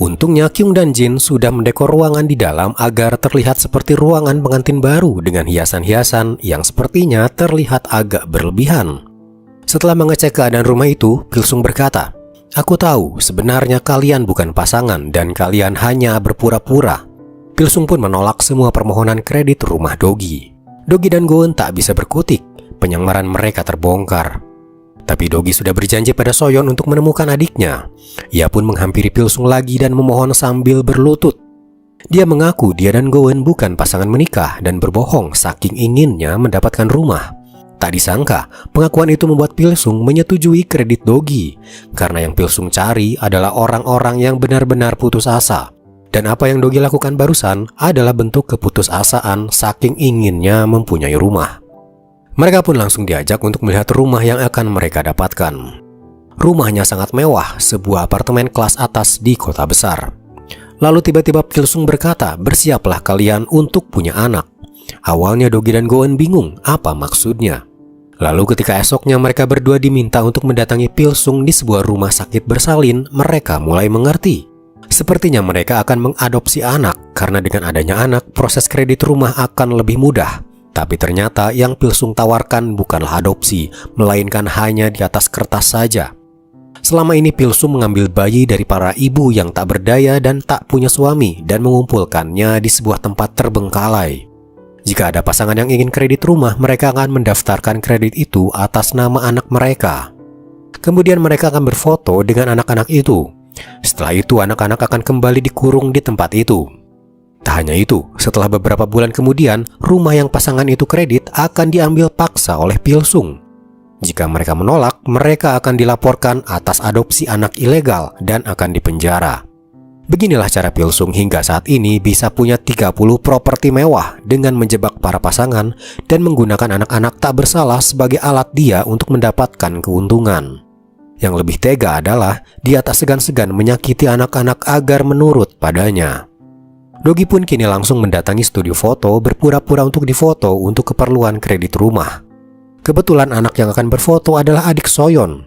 Untungnya Kyung dan Jin sudah mendekor ruangan di dalam agar terlihat seperti ruangan pengantin baru dengan hiasan-hiasan yang sepertinya terlihat agak berlebihan. Setelah mengecek keadaan rumah itu, Pilsung berkata, "Aku tahu sebenarnya kalian bukan pasangan dan kalian hanya berpura-pura." Pilsung pun menolak semua permohonan kredit rumah Dogi. Dogi dan Goen tak bisa berkutik, penyamaran mereka terbongkar. Tapi Dogi sudah berjanji pada Soyeon untuk menemukan adiknya. Ia pun menghampiri Pilsung lagi dan memohon sambil berlutut. Dia mengaku dia dan Goen bukan pasangan menikah dan berbohong saking inginnya mendapatkan rumah. Tak disangka, pengakuan itu membuat Pilsung menyetujui kredit Dogi, karena yang Pilsung cari adalah orang-orang yang benar-benar putus asa. Dan apa yang Dogi lakukan barusan adalah bentuk keputusasaan saking inginnya mempunyai rumah. Mereka pun langsung diajak untuk melihat rumah yang akan mereka dapatkan. Rumahnya sangat mewah, sebuah apartemen kelas atas di kota besar. Lalu tiba-tiba Pilsung berkata, "Bersiaplah kalian untuk punya anak." Awalnya Dogi dan Goen bingung apa maksudnya. Lalu ketika esoknya mereka berdua diminta untuk mendatangi Pilsung di sebuah rumah sakit bersalin, mereka mulai mengerti. Sepertinya mereka akan mengadopsi anak, karena dengan adanya anak, proses kredit rumah akan lebih mudah. Tapi ternyata yang Pilsung tawarkan bukanlah adopsi, melainkan hanya di atas kertas saja. Selama ini Pilsung mengambil bayi dari para ibu yang tak berdaya dan tak punya suami dan mengumpulkannya di sebuah tempat terbengkalai. Jika ada pasangan yang ingin kredit rumah, mereka akan mendaftarkan kredit itu atas nama anak mereka. Kemudian mereka akan berfoto dengan anak-anak itu. Setelah itu anak-anak akan kembali dikurung di tempat itu. Tak hanya itu, setelah beberapa bulan kemudian, rumah yang pasangan itu kredit akan diambil paksa oleh Pilsung. Jika mereka menolak, mereka akan dilaporkan atas adopsi anak ilegal dan akan dipenjara. Beginilah cara Pilsung hingga saat ini bisa punya 30 properti mewah dengan menjebak para pasangan dan menggunakan anak-anak tak bersalah sebagai alat dia untuk mendapatkan keuntungan. Yang lebih tega adalah dia tak segan-segan menyakiti anak-anak agar menurut padanya. Dogi pun kini langsung mendatangi studio foto berpura-pura untuk difoto untuk keperluan kredit rumah. Kebetulan anak yang akan berfoto adalah adik Soyeon.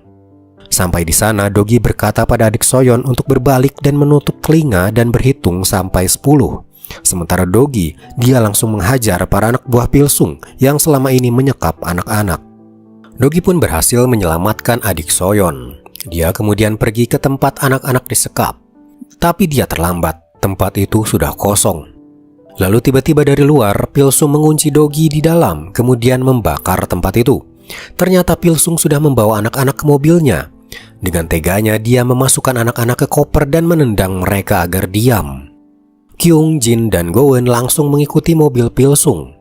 Sampai di sana, Dogi berkata pada adik Soyeon untuk berbalik dan menutup telinga dan berhitung sampai 10. Sementara Dogi, dia langsung menghajar para anak buah Pilsung yang selama ini menyekap anak-anak. Dogi pun berhasil menyelamatkan adik Soyeon. Dia kemudian pergi ke tempat anak-anak disekap. Tapi dia terlambat, tempat itu sudah kosong. Lalu tiba-tiba dari luar, Pilsung mengunci Dogi di dalam, kemudian membakar tempat itu. Ternyata Pilsung sudah membawa anak-anak ke mobilnya. Dengan teganya, dia memasukkan anak-anak ke koper dan menendang mereka agar diam. Kyung, Jin, dan Goen langsung mengikuti mobil Pilsung.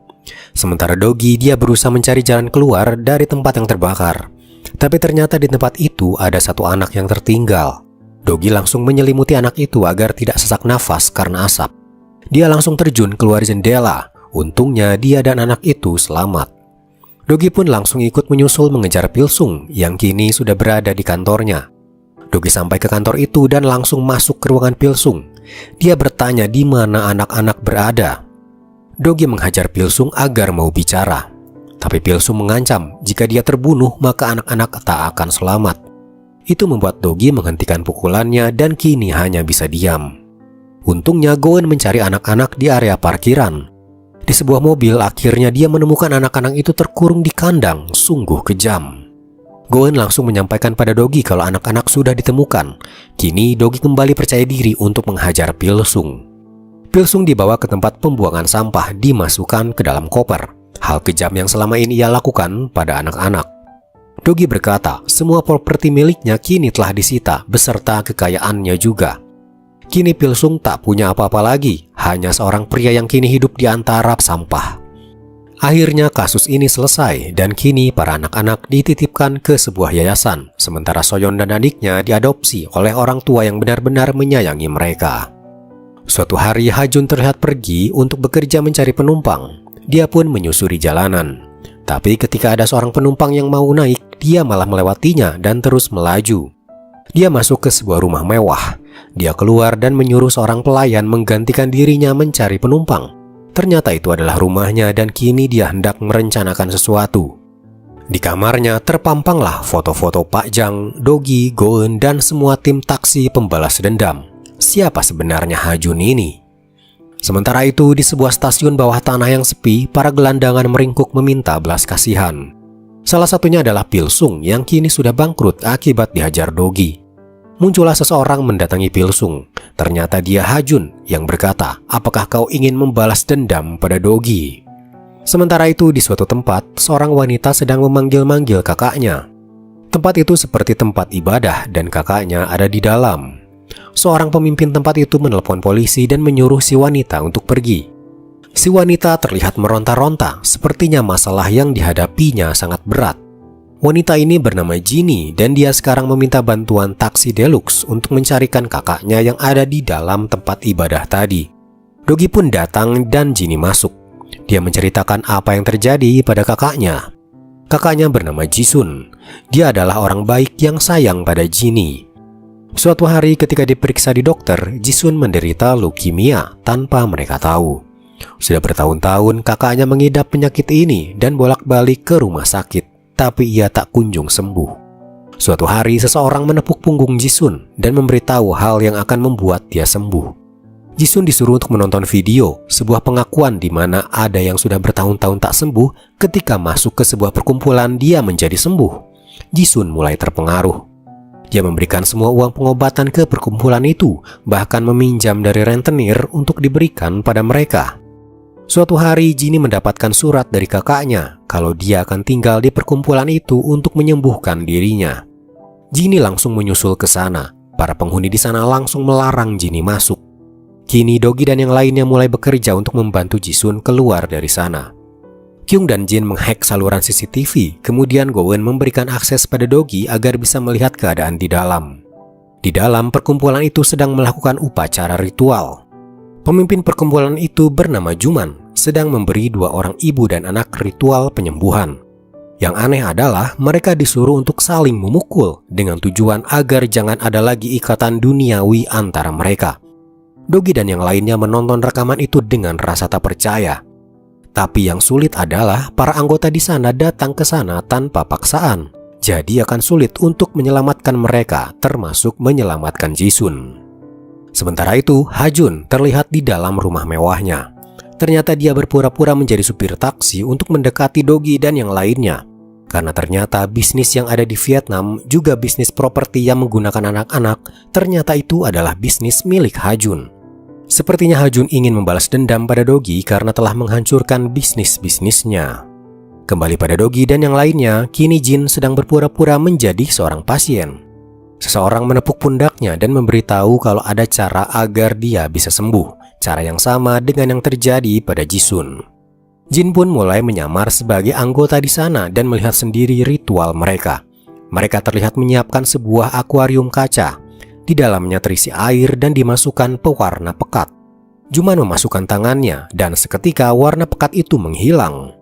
Sementara Dogi, dia berusaha mencari jalan keluar dari tempat yang terbakar. Tapi ternyata di tempat itu ada satu anak yang tertinggal. Dogi langsung menyelimuti anak itu agar tidak sesak nafas karena asap. Dia langsung terjun keluar jendela. Untungnya dia dan anak itu selamat. Dogi pun langsung ikut menyusul mengejar Pilsung yang kini sudah berada di kantornya. Dogi sampai ke kantor itu dan langsung masuk ke ruangan Pilsung. Dia bertanya di mana anak-anak berada. Dogi menghajar Pilsung agar mau bicara. Tapi Pilsung mengancam jika dia terbunuh maka anak-anak tak akan selamat. Itu membuat Dogi menghentikan pukulannya dan kini hanya bisa diam. Untungnya Goen mencari anak-anak di area parkiran. Di sebuah mobil akhirnya dia menemukan anak-anak itu terkurung di kandang, sungguh kejam. Goen langsung menyampaikan pada Dogi kalau anak-anak sudah ditemukan. Kini Dogi kembali percaya diri untuk menghajar Pilsung. Pilsung dibawa ke tempat pembuangan sampah, dimasukkan ke dalam koper. Hal kejam yang selama ini ia lakukan pada anak-anak. Dogi berkata, semua properti miliknya kini telah disita beserta kekayaannya juga. Kini Pilsung tak punya apa-apa lagi, hanya seorang pria yang kini hidup di antara sampah. Akhirnya kasus ini selesai dan kini para anak-anak dititipkan ke sebuah yayasan, sementara Soyeon dan adiknya diadopsi oleh orang tua yang benar-benar menyayangi mereka. Suatu hari Hajun terlihat pergi untuk bekerja mencari penumpang. Dia pun menyusuri jalanan. Tapi ketika ada seorang penumpang yang mau naik, dia malah melewatinya dan terus melaju. Dia masuk ke sebuah rumah mewah. Dia keluar dan menyuruh seorang pelayan menggantikan dirinya mencari penumpang. Ternyata itu adalah rumahnya dan kini dia hendak merencanakan sesuatu. Di kamarnya terpampanglah foto-foto Pak Jang, Dogi, Goen, dan semua tim taksi pembalas dendam. Siapa sebenarnya Hajun ini? Sementara itu di sebuah stasiun bawah tanah yang sepi, para gelandangan meringkuk meminta belas kasihan. Salah satunya adalah Pilsung yang kini sudah bangkrut akibat dihajar Dogi. Muncullah seseorang mendatangi Pilsung. Ternyata dia Hajun yang berkata, apakah kau ingin membalas dendam pada Dogi? Sementara itu di suatu tempat, seorang wanita sedang memanggil-manggil kakaknya. Tempat itu seperti tempat ibadah dan kakaknya ada di dalam. Seorang pemimpin tempat itu menelepon polisi dan menyuruh si wanita untuk pergi. Si wanita terlihat meronta-ronta, sepertinya masalah yang dihadapinya sangat berat. Wanita ini bernama Jinny dan dia sekarang meminta bantuan taksi deluxe untuk mencarikan kakaknya yang ada di dalam tempat ibadah tadi. Dogi pun datang dan Jinny masuk. Dia menceritakan apa yang terjadi pada kakaknya. Kakaknya bernama Jisun. Dia adalah orang baik yang sayang pada Jinny. Suatu hari ketika diperiksa di dokter, Jisun menderita leukemia tanpa mereka tahu. Sudah bertahun-tahun kakaknya mengidap penyakit ini dan bolak-balik ke rumah sakit, tapi ia tak kunjung sembuh. Suatu hari seseorang menepuk punggung Jisun dan memberitahu hal yang akan membuat dia sembuh. Jisun disuruh untuk menonton video, sebuah pengakuan di mana ada yang sudah bertahun-tahun tak sembuh. Ketika masuk ke sebuah perkumpulan, dia menjadi sembuh. Jisun mulai terpengaruh. Dia memberikan semua uang pengobatan ke perkumpulan itu, bahkan meminjam dari rentenir untuk diberikan pada mereka. Suatu hari Jinny mendapatkan surat dari kakaknya kalau dia akan tinggal di perkumpulan itu untuk menyembuhkan dirinya. Jinny langsung menyusul ke sana. Para penghuni di sana langsung melarang Jinny masuk. Kini Dogi dan yang lainnya mulai bekerja untuk membantu Jisun keluar dari sana. Kyung dan Jin menghack saluran CCTV, kemudian Go-eun memberikan akses pada Dogi agar bisa melihat keadaan di dalam. Di dalam perkumpulan itu sedang melakukan upacara ritual. Pemimpin perkumpulan itu bernama Juman, sedang memberi 2 orang ibu dan anak ritual penyembuhan. Yang aneh adalah mereka disuruh untuk saling memukul dengan tujuan agar jangan ada lagi ikatan duniawi antara mereka. Dogi dan yang lainnya menonton rekaman itu dengan rasa tak percaya. Tapi yang sulit adalah para anggota di sana datang ke sana tanpa paksaan. Jadi akan sulit untuk menyelamatkan mereka, termasuk menyelamatkan Jisun. Sementara itu, Hajun terlihat di dalam rumah mewahnya. Ternyata dia berpura-pura menjadi supir taksi untuk mendekati Dogi dan yang lainnya. Karena ternyata bisnis yang ada di Vietnam juga bisnis properti yang menggunakan anak-anak, ternyata itu adalah bisnis milik Hajun. Sepertinya Hajun ingin membalas dendam pada Dogi karena telah menghancurkan bisnis-bisnisnya. Kembali pada Dogi dan yang lainnya, kini Jin sedang berpura-pura menjadi seorang pasien. Seseorang menepuk pundaknya dan memberitahu kalau ada cara agar dia bisa sembuh. Cara yang sama dengan yang terjadi pada Jisun. Jin pun mulai menyamar sebagai anggota di sana dan melihat sendiri ritual mereka. Mereka terlihat menyiapkan sebuah akuarium kaca. Di dalamnya terisi air dan dimasukkan pewarna pekat. Juman memasukkan tangannya dan seketika warna pekat itu menghilang.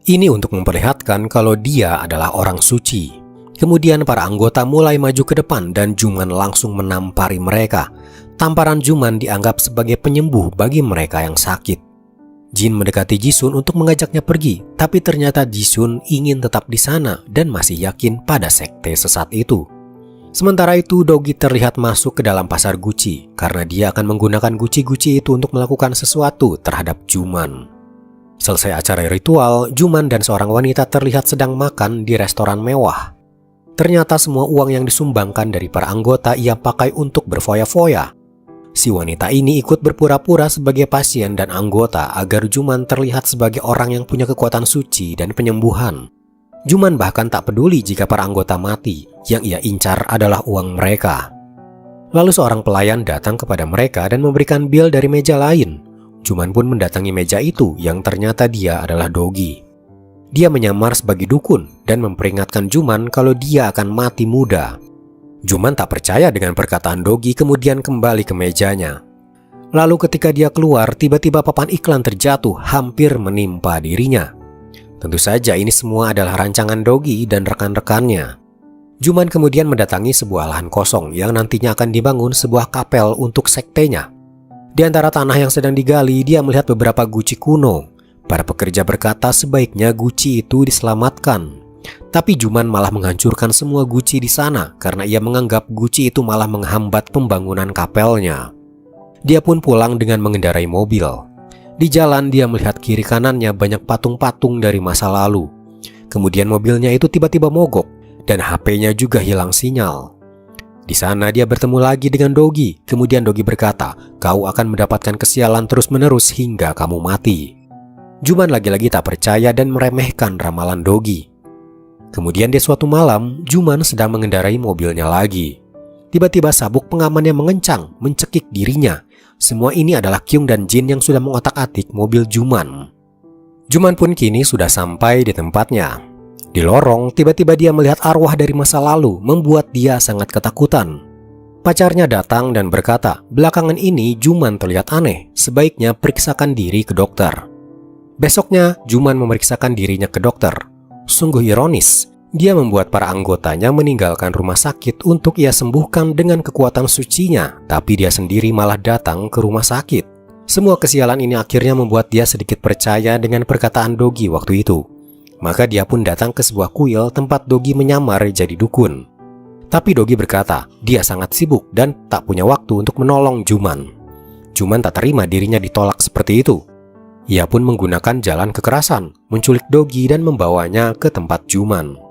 Ini untuk memperlihatkan kalau dia adalah orang suci. Kemudian para anggota mulai maju ke depan dan Juman langsung menampari mereka. Tamparan Juman dianggap sebagai penyembuh bagi mereka yang sakit. Jin mendekati Jisun untuk mengajaknya pergi, tapi ternyata Jisun ingin tetap di sana dan masih yakin pada sekte sesat itu. Sementara itu, Dogi terlihat masuk ke dalam pasar Gucci karena dia akan menggunakan Gucci-Gucci itu untuk melakukan sesuatu terhadap Juman. Selesai acara ritual, Juman dan seorang wanita terlihat sedang makan di restoran mewah. Ternyata semua uang yang disumbangkan dari para anggota ia pakai untuk berfoya-foya. Si wanita ini ikut berpura-pura sebagai pasien dan anggota agar Juman terlihat sebagai orang yang punya kekuatan suci dan penyembuhan. Juman bahkan tak peduli jika para anggota mati, yang ia incar adalah uang mereka. Lalu seorang pelayan datang kepada mereka dan memberikan bil dari meja lain. Juman pun mendatangi meja itu yang ternyata dia adalah Dogi. Dia menyamar sebagai dukun dan memperingatkan Juman kalau dia akan mati muda. Juman tak percaya dengan perkataan Dogi kemudian kembali ke mejanya. Lalu ketika dia keluar, tiba-tiba papan iklan terjatuh hampir menimpa dirinya. Tentu saja ini semua adalah rancangan Dogi dan rekan-rekannya. Juman kemudian mendatangi sebuah lahan kosong yang nantinya akan dibangun sebuah kapel untuk sektenya. Di antara tanah yang sedang digali, dia melihat beberapa guci kuno. Para pekerja berkata sebaiknya guci itu diselamatkan. Tapi Juman malah menghancurkan semua guci di sana karena ia menganggap guci itu malah menghambat pembangunan kapelnya. Dia pun pulang dengan mengendarai mobil. Di jalan dia melihat kiri kanannya banyak patung-patung dari masa lalu. Kemudian mobilnya itu tiba-tiba mogok dan HP-nya juga hilang sinyal. Di sana dia bertemu lagi dengan Dogi. Kemudian Dogi berkata, "Kau akan mendapatkan kesialan terus-menerus hingga kamu mati." Juman lagi-lagi tak percaya dan meremehkan ramalan Dogi. Kemudian di suatu malam, Juman sedang mengendarai mobilnya lagi. Tiba-tiba sabuk pengamannya mengencang, mencekik dirinya. Semua ini adalah Kyung dan Jin yang sudah mengotak-atik mobil Juman. Juman pun kini sudah sampai di tempatnya. Di lorong, tiba-tiba dia melihat arwah dari masa lalu, membuat dia sangat ketakutan. Pacarnya datang dan berkata, "Belakangan ini Juman terlihat aneh, sebaiknya periksakan diri ke dokter." Besoknya, Juman memeriksakan dirinya ke dokter. Sungguh ironis, dia membuat para anggotanya meninggalkan rumah sakit untuk ia sembuhkan dengan kekuatan sucinya, tapi dia sendiri malah datang ke rumah sakit. Semua kesialan ini akhirnya membuat dia sedikit percaya dengan perkataan Dogi waktu itu. Maka dia pun datang ke sebuah kuil tempat Dogi menyamar jadi dukun. Tapi Dogi berkata, dia sangat sibuk dan tak punya waktu untuk menolong Juman. Juman tak terima dirinya ditolak seperti itu. Ia pun menggunakan jalan kekerasan, menculik Dogi dan membawanya ke tempat Juman.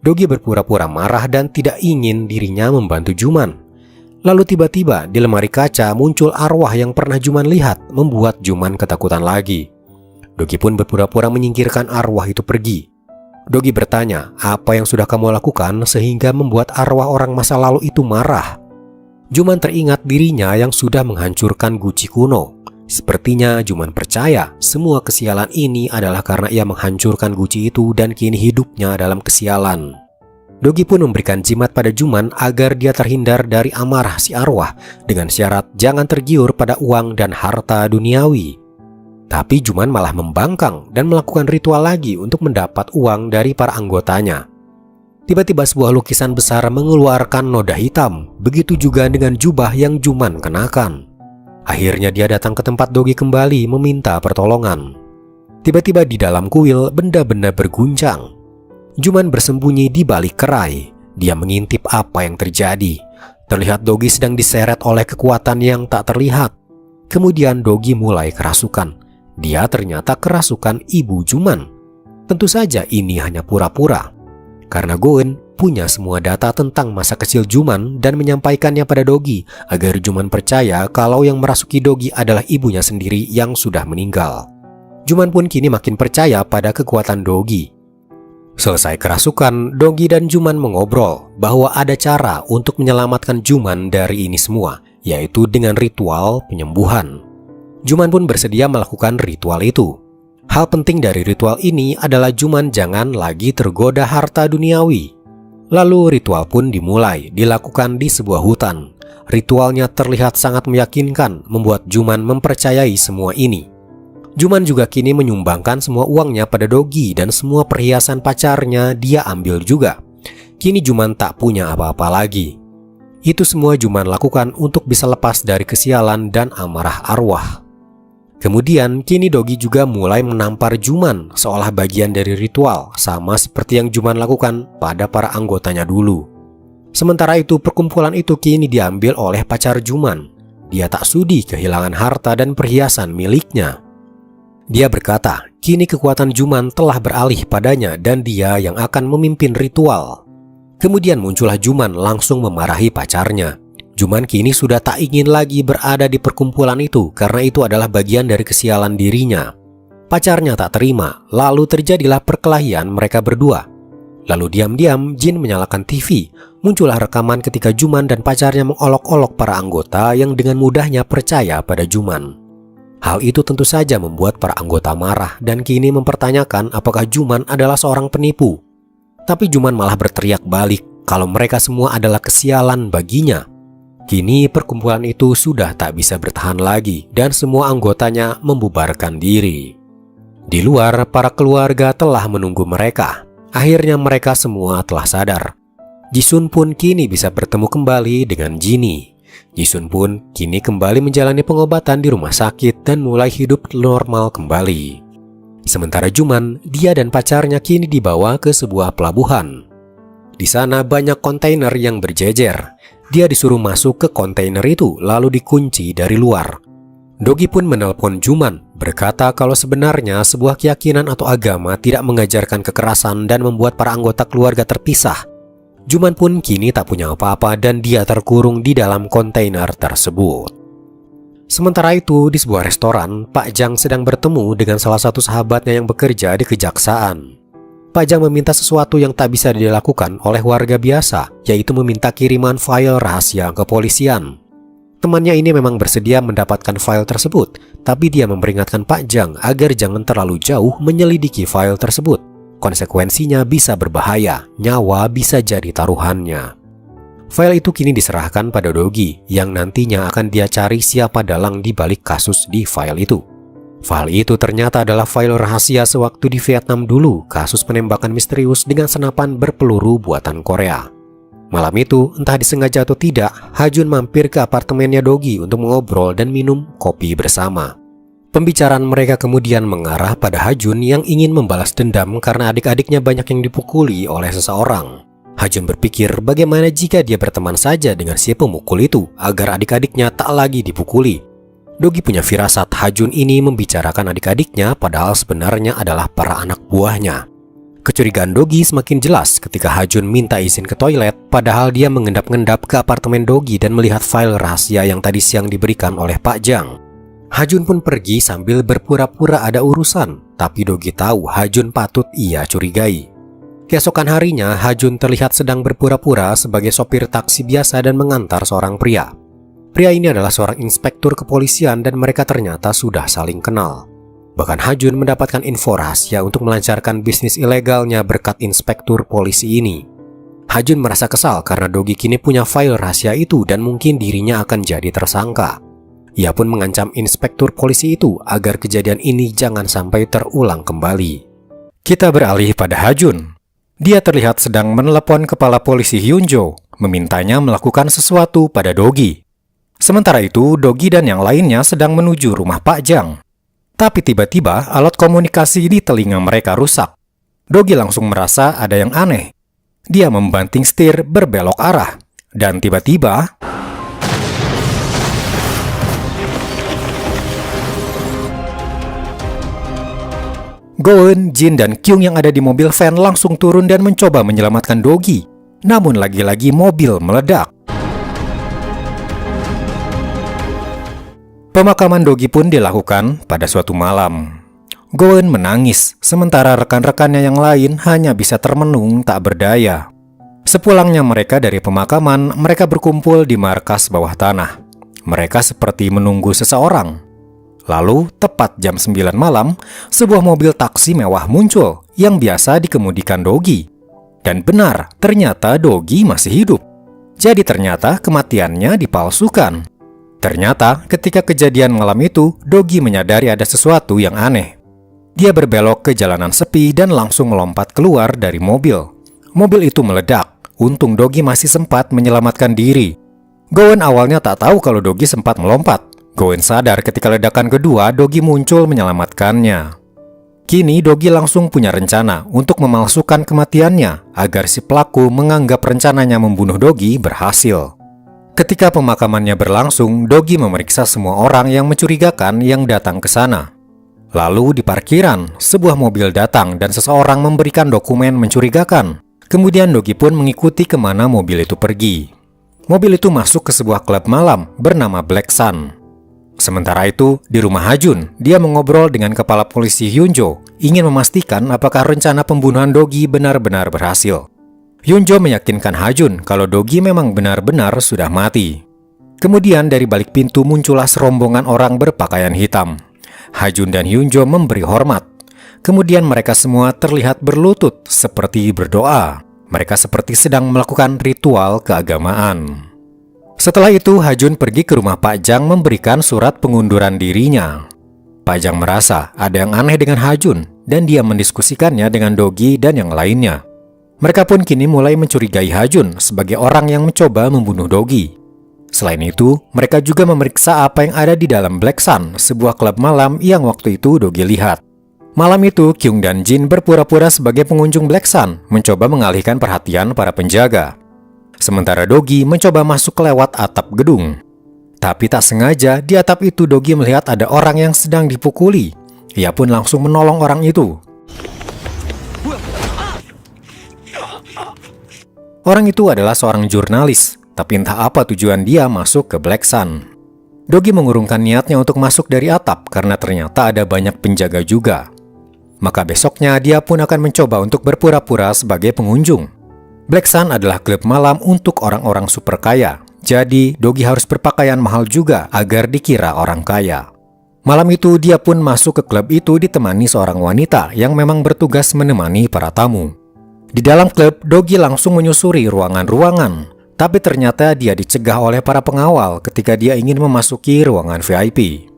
Dogi berpura-pura marah dan tidak ingin dirinya membantu Juman. Lalu tiba-tiba di lemari kaca muncul arwah yang pernah Juman lihat, membuat Juman ketakutan lagi. Dogi pun berpura-pura menyingkirkan arwah itu pergi. Dogi bertanya, apa yang sudah kamu lakukan sehingga membuat arwah orang masa lalu itu marah? Juman teringat dirinya yang sudah menghancurkan guci kuno. Sepertinya Juman percaya semua kesialan ini adalah karena ia menghancurkan guci itu dan kini hidupnya dalam kesialan. Dogi pun memberikan jimat pada Juman agar dia terhindar dari amarah si arwah dengan syarat jangan tergiur pada uang dan harta duniawi. Tapi Juman malah membangkang dan melakukan ritual lagi untuk mendapat uang dari para anggotanya. Tiba-tiba sebuah lukisan besar mengeluarkan noda hitam, begitu juga dengan jubah yang Juman kenakan. Akhirnya dia datang ke tempat Dogi kembali meminta pertolongan. Tiba-tiba di dalam kuil benda-benda berguncang. Juman bersembunyi di balik kerai. Dia mengintip apa yang terjadi. Terlihat Dogi sedang diseret oleh kekuatan yang tak terlihat. Kemudian Dogi mulai kerasukan. Dia ternyata kerasukan ibu Juman. Tentu saja ini hanya pura-pura. Karena Goen punya semua data tentang masa kecil Juman dan menyampaikannya pada Dogi agar Juman percaya kalau yang merasuki Dogi adalah ibunya sendiri yang sudah meninggal. Juman pun kini makin percaya pada kekuatan Dogi. Selesai kerasukan, Dogi dan Juman mengobrol bahwa ada cara untuk menyelamatkan Juman dari ini semua, yaitu dengan ritual penyembuhan. Juman pun bersedia melakukan ritual itu. Hal penting dari ritual ini adalah Juman jangan lagi tergoda harta duniawi. Lalu ritual pun dimulai, dilakukan di sebuah hutan. Ritualnya terlihat sangat meyakinkan, membuat Juman mempercayai semua ini. Juman juga kini menyumbangkan semua uangnya pada Dogi dan semua perhiasan pacarnya dia ambil juga. Kini Juman tak punya apa-apa lagi. Itu semua Juman lakukan untuk bisa lepas dari kesialan dan amarah arwah. Kemudian kini Dogi juga mulai menampar Juman seolah bagian dari ritual, sama seperti yang Juman lakukan pada para anggotanya dulu. Sementara itu perkumpulan itu kini diambil oleh pacar Juman. Dia tak sudi kehilangan harta dan perhiasan miliknya. Dia berkata, kini kekuatan Juman telah beralih padanya dan dia yang akan memimpin ritual. Kemudian muncullah Juman langsung memarahi pacarnya. Juman kini sudah tak ingin lagi berada di perkumpulan itu karena itu adalah bagian dari kesialan dirinya. Pacarnya tak terima, lalu terjadilah perkelahian mereka berdua. Lalu diam-diam Jin menyalakan TV. Muncullah rekaman ketika Juman dan pacarnya mengolok-olok para anggota yang dengan mudahnya percaya pada Juman. Hal itu tentu saja membuat para anggota marah dan kini mempertanyakan apakah Juman adalah seorang penipu. Tapi Juman malah berteriak balik kalau mereka semua adalah kesialan baginya. Kini perkumpulan itu sudah tak bisa bertahan lagi dan semua anggotanya membubarkan diri. Di luar, para keluarga telah menunggu mereka. Akhirnya mereka semua telah sadar. Jisun pun kini bisa bertemu kembali dengan Jinny. Jisun pun kini kembali menjalani pengobatan di rumah sakit dan mulai hidup normal kembali. Sementara Juman, dia dan pacarnya kini dibawa ke sebuah pelabuhan. Di sana banyak kontainer yang berjejer. Dia disuruh masuk ke kontainer itu lalu dikunci dari luar. Dogi pun menelpon Juman, berkata kalau sebenarnya sebuah keyakinan atau agama tidak mengajarkan kekerasan dan membuat para anggota keluarga terpisah. Juman pun kini tak punya apa-apa dan dia terkurung di dalam kontainer tersebut. Sementara itu, di sebuah restoran, Pak Jang sedang bertemu dengan salah satu sahabatnya yang bekerja di kejaksaan. Pak Jang meminta sesuatu yang tak bisa dilakukan oleh warga biasa, yaitu meminta kiriman file rahasia kepolisian. Temannya ini memang bersedia mendapatkan file tersebut, tapi dia memperingatkan Pak Jang agar jangan terlalu jauh menyelidiki file tersebut. Konsekuensinya bisa berbahaya, nyawa bisa jadi taruhannya. File itu kini diserahkan pada Dogi, yang nantinya akan dia cari siapa dalang di balik kasus di file itu. File itu ternyata adalah file rahasia sewaktu di Vietnam dulu, kasus penembakan misterius dengan senapan berpeluru buatan Korea. Malam itu, entah disengaja atau tidak, Ha-jun mampir ke apartemennya Dogi untuk mengobrol dan minum kopi bersama. Pembicaraan mereka kemudian mengarah pada Ha-jun yang ingin membalas dendam karena adik-adiknya banyak yang dipukuli oleh seseorang. Ha-jun berpikir bagaimana jika dia berteman saja dengan si pemukul itu agar adik-adiknya tak lagi dipukuli. Dogi punya firasat Ha-jun ini membicarakan adik-adiknya padahal sebenarnya adalah para anak buahnya. Kecurigaan Dogi semakin jelas ketika Ha-jun minta izin ke toilet padahal dia mengendap-endap ke apartemen Dogi dan melihat file rahasia yang tadi siang diberikan oleh Pak Jang. Ha-jun pun pergi sambil berpura-pura ada urusan, tapi Dogi tahu Ha-jun patut ia curigai. Keesokan harinya, Ha-jun terlihat sedang berpura-pura sebagai sopir taksi biasa dan mengantar seorang pria. Pria ini adalah seorang inspektur kepolisian dan mereka ternyata sudah saling kenal. Bahkan Ha-jun mendapatkan info rahasia untuk melancarkan bisnis ilegalnya berkat inspektur polisi ini. Ha-jun merasa kesal karena Dogi kini punya file rahasia itu dan mungkin dirinya akan jadi tersangka. Ia pun mengancam inspektur polisi itu agar kejadian ini jangan sampai terulang kembali. Kita beralih pada Ha-jun. Dia terlihat sedang menelepon kepala polisi Hyunjo, memintanya melakukan sesuatu pada Dogi. Sementara itu, Dogi dan yang lainnya sedang menuju rumah Pak Jang. Tapi tiba-tiba alat komunikasi di telinga mereka rusak. Dogi langsung merasa ada yang aneh. Dia membanting setir berbelok arah. Dan tiba-tiba Go-eun, Jin, dan Kyung yang ada di mobil van langsung turun dan mencoba menyelamatkan Dogi. Namun lagi-lagi mobil meledak. Pemakaman Dogi pun dilakukan pada suatu malam. Go-eun menangis, sementara rekan-rekannya yang lain hanya bisa termenung tak berdaya. Sepulangnya mereka dari pemakaman, mereka berkumpul di markas bawah tanah. Mereka seperti menunggu seseorang. Lalu, tepat jam 9 malam, sebuah mobil taksi mewah muncul yang biasa dikemudikan Dogi. Dan benar, ternyata Dogi masih hidup. Jadi ternyata kematiannya dipalsukan. Ternyata ketika kejadian malam itu, Dogi menyadari ada sesuatu yang aneh. Dia berbelok ke jalanan sepi dan langsung melompat keluar dari mobil. Mobil itu meledak. Untung Dogi masih sempat menyelamatkan diri. Go-eun awalnya tak tahu kalau Dogi sempat melompat. Go-eun sadar ketika ledakan kedua, Dogi muncul menyelamatkannya. Kini Dogi langsung punya rencana untuk memalsukan kematiannya agar si pelaku menganggap rencananya membunuh Dogi berhasil. Ketika pemakamannya berlangsung, Dogi memeriksa semua orang yang mencurigakan yang datang ke sana. Lalu di parkiran, sebuah mobil datang dan seseorang memberikan dokumen mencurigakan. Kemudian Dogi pun mengikuti kemana mobil itu pergi. Mobil itu masuk ke sebuah klub malam bernama Black Sun. Sementara itu, di rumah Ha-jun, dia mengobrol dengan kepala polisi Hyunjo, ingin memastikan apakah rencana pembunuhan Dogi benar-benar berhasil. Hyunjo meyakinkan Ha-jun kalau Dogi memang benar-benar sudah mati. Kemudian dari balik pintu muncullah serombongan orang berpakaian hitam. Ha-jun dan Hyunjo memberi hormat. Kemudian mereka semua terlihat berlutut seperti berdoa. Mereka seperti sedang melakukan ritual keagamaan. Setelah itu Ha-jun pergi ke rumah Pak Jang memberikan surat pengunduran dirinya. Pak Jang merasa ada yang aneh dengan Ha-jun dan dia mendiskusikannya dengan Dogi dan yang lainnya. Mereka pun kini mulai mencurigai Ha-jun sebagai orang yang mencoba membunuh Dogi. Selain itu, mereka juga memeriksa apa yang ada di dalam Black Sun, sebuah klub malam yang waktu itu Dogi lihat. Malam itu, Kyung dan Jin berpura-pura sebagai pengunjung Black Sun, mencoba mengalihkan perhatian para penjaga. Sementara Dogi mencoba masuk lewat atap gedung. Tapi tak sengaja, di atap itu Dogi melihat ada orang yang sedang dipukuli. Ia pun langsung menolong orang itu. Orang itu adalah seorang jurnalis, tapi entah apa tujuan dia masuk ke Black Sun. Dogi mengurungkan niatnya untuk masuk dari atap karena ternyata ada banyak penjaga juga. Maka besoknya dia pun akan mencoba untuk berpura-pura sebagai pengunjung. Black Sun adalah klub malam untuk orang-orang super kaya. Jadi Dogi harus berpakaian mahal juga agar dikira orang kaya. Malam itu dia pun masuk ke klub itu ditemani seorang wanita yang memang bertugas menemani para tamu. Di dalam klub, Dogi langsung menyusuri ruangan-ruangan. Tapi ternyata dia dicegah oleh para pengawal ketika dia ingin memasuki ruangan VIP.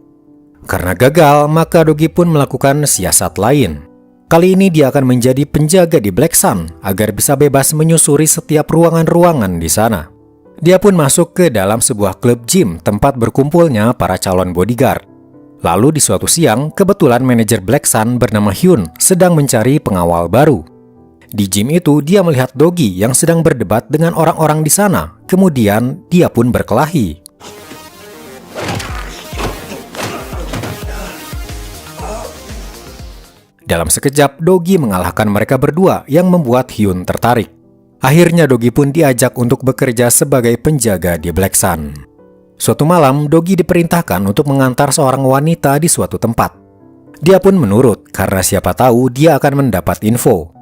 Karena gagal, maka Dogi pun melakukan siasat lain. Kali ini dia akan menjadi penjaga di Black Sun agar bisa bebas menyusuri setiap ruangan-ruangan di sana. Dia pun masuk ke dalam sebuah klub gym tempat berkumpulnya para calon bodyguard. Lalu di suatu siang, kebetulan manajer Black Sun bernama Hyun sedang mencari pengawal baru. Di gym itu, dia melihat Dogi yang sedang berdebat dengan orang-orang di sana. Kemudian, dia pun berkelahi. Dalam sekejap, Dogi mengalahkan mereka berdua yang membuat Hyun tertarik. Akhirnya Dogi pun diajak untuk bekerja sebagai penjaga di Black Sun. Suatu malam, Dogi diperintahkan untuk mengantar seorang wanita di suatu tempat. Dia pun menurut karena siapa tahu dia akan mendapat info.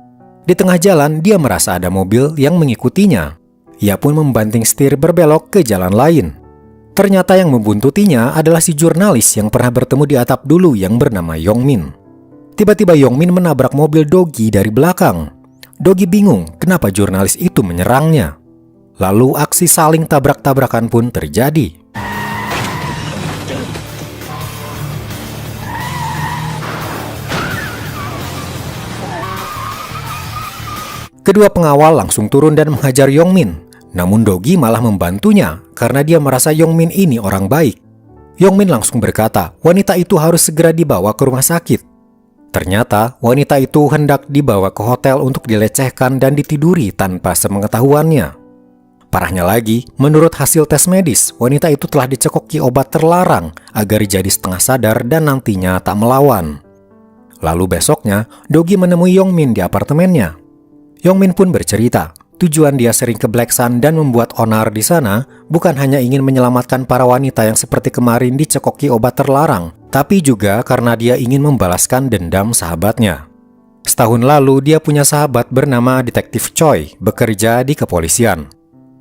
Di tengah jalan, dia merasa ada mobil yang mengikutinya. Ia pun membanting setir berbelok ke jalan lain. Ternyata yang membuntutinya adalah si jurnalis yang pernah bertemu di atap dulu yang bernama Yongmin. Tiba-tiba Yongmin menabrak mobil Dogi dari belakang. Dogi bingung kenapa jurnalis itu menyerangnya. Lalu aksi saling tabrak-tabrakan pun terjadi. Kedua pengawal langsung turun dan menghajar Yongmin. Namun Dogi malah membantunya karena dia merasa Yongmin ini orang baik. Yongmin langsung berkata, wanita itu harus segera dibawa ke rumah sakit. Ternyata, wanita itu hendak dibawa ke hotel untuk dilecehkan dan ditiduri tanpa sepengetahuannya. Parahnya lagi, menurut hasil tes medis, wanita itu telah dicekoki obat terlarang agar jadi setengah sadar dan nantinya tak melawan. Lalu besoknya, Dogi menemui Yongmin di apartemennya. Yongmin pun bercerita, tujuan dia sering ke Black Sun dan membuat onar di sana bukan hanya ingin menyelamatkan para wanita yang seperti kemarin dicekoki obat terlarang, tapi juga karena dia ingin membalaskan dendam sahabatnya. Setahun lalu, dia punya sahabat bernama Detektif Choi, bekerja di kepolisian.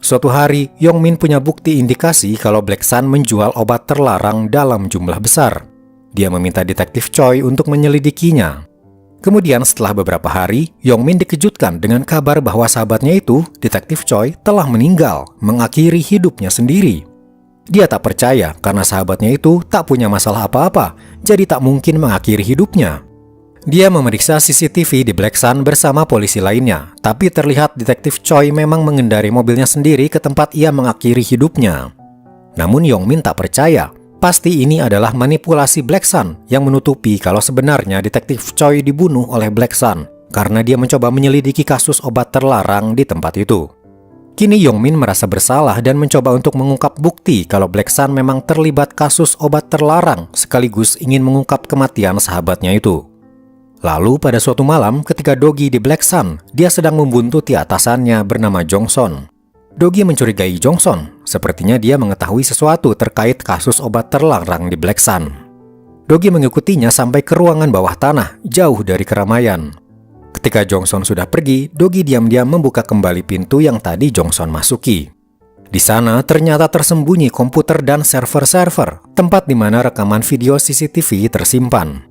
Suatu hari, Yongmin punya bukti indikasi kalau Black Sun menjual obat terlarang dalam jumlah besar. Dia meminta Detektif Choi untuk menyelidikinya. Kemudian setelah beberapa hari, Yongmin dikejutkan dengan kabar bahwa sahabatnya itu, Detektif Choi, telah meninggal, mengakhiri hidupnya sendiri. Dia tak percaya karena sahabatnya itu tak punya masalah apa-apa, jadi tak mungkin mengakhiri hidupnya. Dia memeriksa CCTV di Black Sun bersama polisi lainnya, tapi terlihat Detektif Choi memang mengendarai mobilnya sendiri ke tempat ia mengakhiri hidupnya. Namun Yongmin tak percaya, pasti ini adalah manipulasi Black Sun yang menutupi kalau sebenarnya Detektif Choi dibunuh oleh Black Sun karena dia mencoba menyelidiki kasus obat terlarang di tempat itu. Kini Yongmin merasa bersalah dan mencoba untuk mengungkap bukti kalau Black Sun memang terlibat kasus obat terlarang sekaligus ingin mengungkap kematian sahabatnya itu. Lalu pada suatu malam ketika Dogi di Black Sun, dia sedang membuntuti atasannya bernama Jongson. Dogi mencurigai Jongson, sepertinya dia mengetahui sesuatu terkait kasus obat terlarang di Black Sun. Dogi mengikutinya sampai ke ruangan bawah tanah, jauh dari keramaian. Ketika Jongson sudah pergi, Dogi diam-diam membuka kembali pintu yang tadi Jongson masuki. Di sana ternyata tersembunyi komputer dan server-server, tempat di mana rekaman video CCTV tersimpan.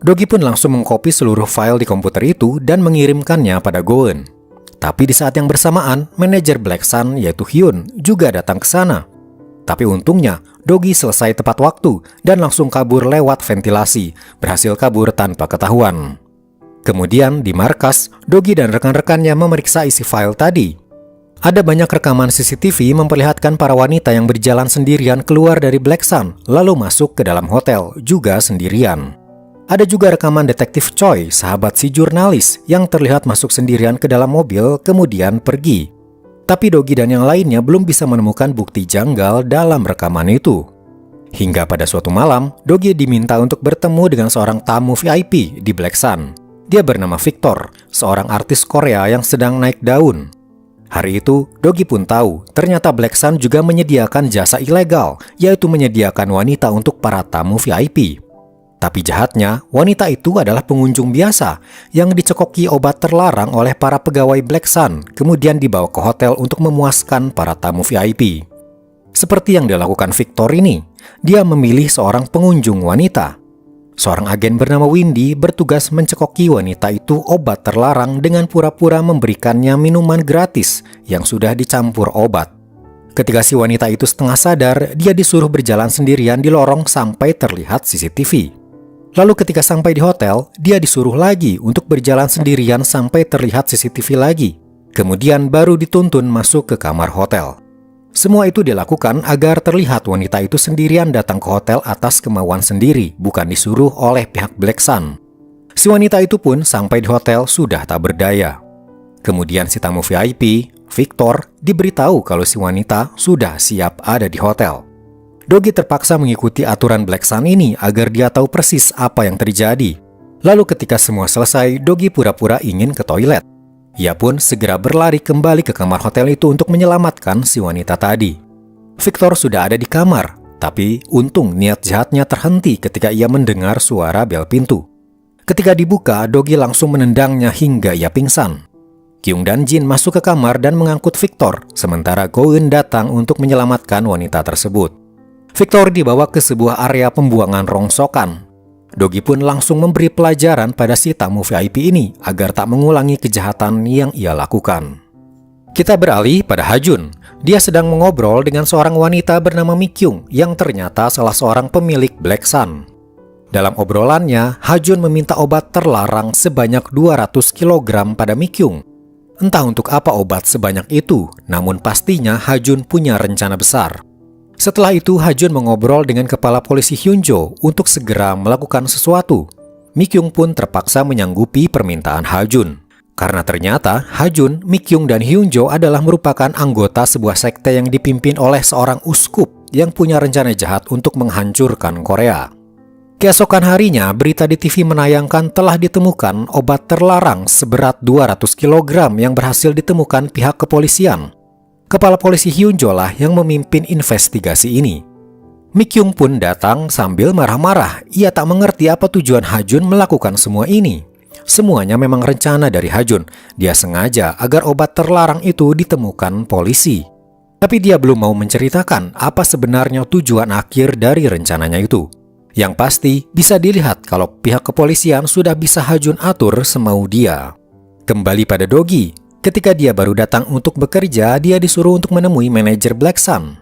Dogi pun langsung mengkopi seluruh file di komputer itu dan mengirimkannya pada Goen. Tapi di saat yang bersamaan, manajer Black Sun yaitu Hyun juga datang ke sana. Tapi untungnya, Dogi selesai tepat waktu dan langsung kabur lewat ventilasi, berhasil kabur tanpa ketahuan. Kemudian di markas, Dogi dan rekan-rekannya memeriksa isi file tadi. Ada banyak rekaman CCTV memperlihatkan para wanita yang berjalan sendirian keluar dari Black Sun, lalu masuk ke dalam hotel, juga sendirian. Ada juga rekaman Detektif Choi, sahabat si jurnalis, yang terlihat masuk sendirian ke dalam mobil, kemudian pergi. Tapi Dogi dan yang lainnya belum bisa menemukan bukti janggal dalam rekaman itu. Hingga pada suatu malam, Dogi diminta untuk bertemu dengan seorang tamu VIP di Black Sun. Dia bernama Victor, seorang artis Korea yang sedang naik daun. Hari itu, Dogi pun tahu ternyata Black Sun juga menyediakan jasa ilegal, yaitu menyediakan wanita untuk para tamu VIP. Tapi jahatnya, wanita itu adalah pengunjung biasa yang dicekoki obat terlarang oleh para pegawai Black Sun, kemudian dibawa ke hotel untuk memuaskan para tamu VIP. Seperti yang dilakukan Victor ini, dia memilih seorang pengunjung wanita. Seorang agen bernama Windy bertugas mencekoki wanita itu obat terlarang dengan pura-pura memberikannya minuman gratis yang sudah dicampur obat. Ketika si wanita itu setengah sadar, dia disuruh berjalan sendirian di lorong sampai terlihat CCTV. Lalu ketika sampai di hotel, dia disuruh lagi untuk berjalan sendirian sampai terlihat CCTV lagi. Kemudian baru dituntun masuk ke kamar hotel. Semua itu dilakukan agar terlihat wanita itu sendirian datang ke hotel atas kemauan sendiri, bukan disuruh oleh pihak Black Sun. Si wanita itu pun sampai di hotel sudah tak berdaya. Kemudian si tamu VIP, Victor, diberitahu kalau si wanita sudah siap ada di hotel. Doggy terpaksa mengikuti aturan Black Sun ini agar dia tahu persis apa yang terjadi. Lalu ketika semua selesai, Doggy pura-pura ingin ke toilet. Ia pun segera berlari kembali ke kamar hotel itu untuk menyelamatkan si wanita tadi. Victor sudah ada di kamar, tapi untung niat jahatnya terhenti ketika ia mendengar suara bel pintu. Ketika dibuka, Doggy langsung menendangnya hingga ia pingsan. Kyung dan Jin masuk ke kamar dan mengangkut Victor, sementara Go-eun datang untuk menyelamatkan wanita tersebut. Victor dibawa ke sebuah area pembuangan rongsokan. Doggy pun langsung memberi pelajaran pada si tamu VIP ini agar tak mengulangi kejahatan yang ia lakukan. Kita beralih pada Ha-jun. Dia sedang mengobrol dengan seorang wanita bernama Mi-kyung yang ternyata salah seorang pemilik Black Sun. Dalam obrolannya, Ha-jun meminta obat terlarang sebanyak 200 kg pada Mi-kyung. Entah untuk apa obat sebanyak itu, namun pastinya Ha-jun punya rencana besar. Setelah itu, Ha-jun mengobrol dengan kepala polisi Hyunjo untuk segera melakukan sesuatu. Mi-kyung pun terpaksa menyanggupi permintaan Ha-jun. Karena ternyata Ha-jun, Mi-kyung, dan Hyunjo adalah merupakan anggota sebuah sekte yang dipimpin oleh seorang uskup yang punya rencana jahat untuk menghancurkan Korea. Keesokan harinya, berita di TV menayangkan telah ditemukan obat terlarang seberat 200 kg yang berhasil ditemukan pihak kepolisian. Kepala polisi Hyunjo lah yang memimpin investigasi ini. Mi-kyung pun datang sambil marah-marah. Ia tak mengerti apa tujuan Ha-jun melakukan semua ini. Semuanya memang rencana dari Ha-jun. Dia sengaja agar obat terlarang itu ditemukan polisi. Tapi dia belum mau menceritakan apa sebenarnya tujuan akhir dari rencananya itu. Yang pasti, bisa dilihat kalau pihak kepolisian sudah bisa Ha-jun atur semau dia. Kembali pada Doggy, ketika dia baru datang untuk bekerja, dia disuruh untuk menemui manajer Black Sun.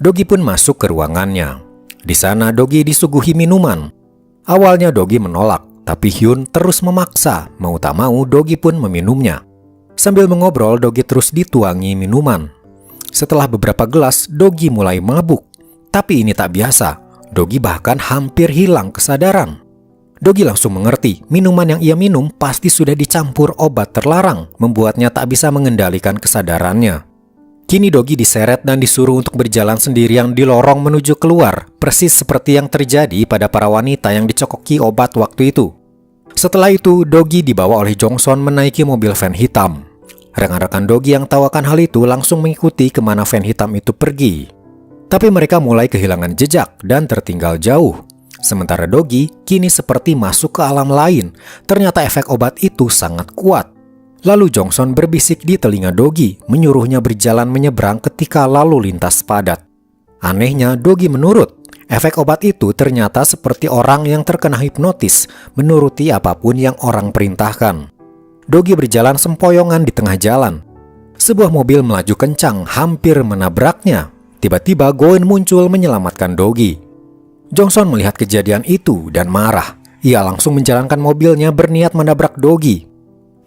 Doggy pun masuk ke ruangannya. Di sana, Doggy disuguhi minuman. Awalnya Doggy menolak, tapi Hyun terus memaksa. Mau tak mau, Doggy pun meminumnya. Sambil mengobrol, Doggy terus dituangi minuman. Setelah beberapa gelas, Doggy mulai mabuk. Tapi ini tak biasa. Doggy bahkan hampir hilang kesadaran. Doggy langsung mengerti minuman yang ia minum pasti sudah dicampur obat terlarang, membuatnya tak bisa mengendalikan kesadarannya. Kini Doggy diseret dan disuruh untuk berjalan sendirian di lorong menuju keluar, persis seperti yang terjadi pada para wanita yang dicokoki obat waktu itu. Setelah itu, Doggy dibawa oleh Jongson menaiki mobil van hitam. Rekan-rekan Doggy yang tahu akan hal itu langsung mengikuti kemana van hitam itu pergi. Tapi mereka mulai kehilangan jejak dan tertinggal jauh. Sementara Doggy kini seperti masuk ke alam lain. Ternyata efek obat itu sangat kuat. Lalu Jongson berbisik di telinga Doggy, menyuruhnya berjalan menyeberang ketika lalu lintas padat. Anehnya, Doggy menurut. Efek obat itu ternyata seperti orang yang terkena hipnotis, menuruti apapun yang orang perintahkan. Doggy berjalan sempoyongan di tengah jalan. Sebuah mobil melaju kencang, hampir menabraknya. Tiba-tiba Go-eun muncul menyelamatkan Doggy. Jongson melihat kejadian itu dan marah. Ia langsung menjalankan mobilnya berniat menabrak Doggy.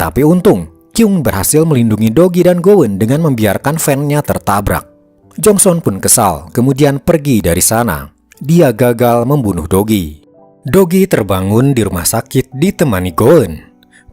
Tapi untung, Kyung berhasil melindungi Doggy dan Go-eun dengan membiarkan van-nya tertabrak. Jongson pun kesal, kemudian pergi dari sana. Dia gagal membunuh Doggy. Doggy terbangun di rumah sakit ditemani Go-eun.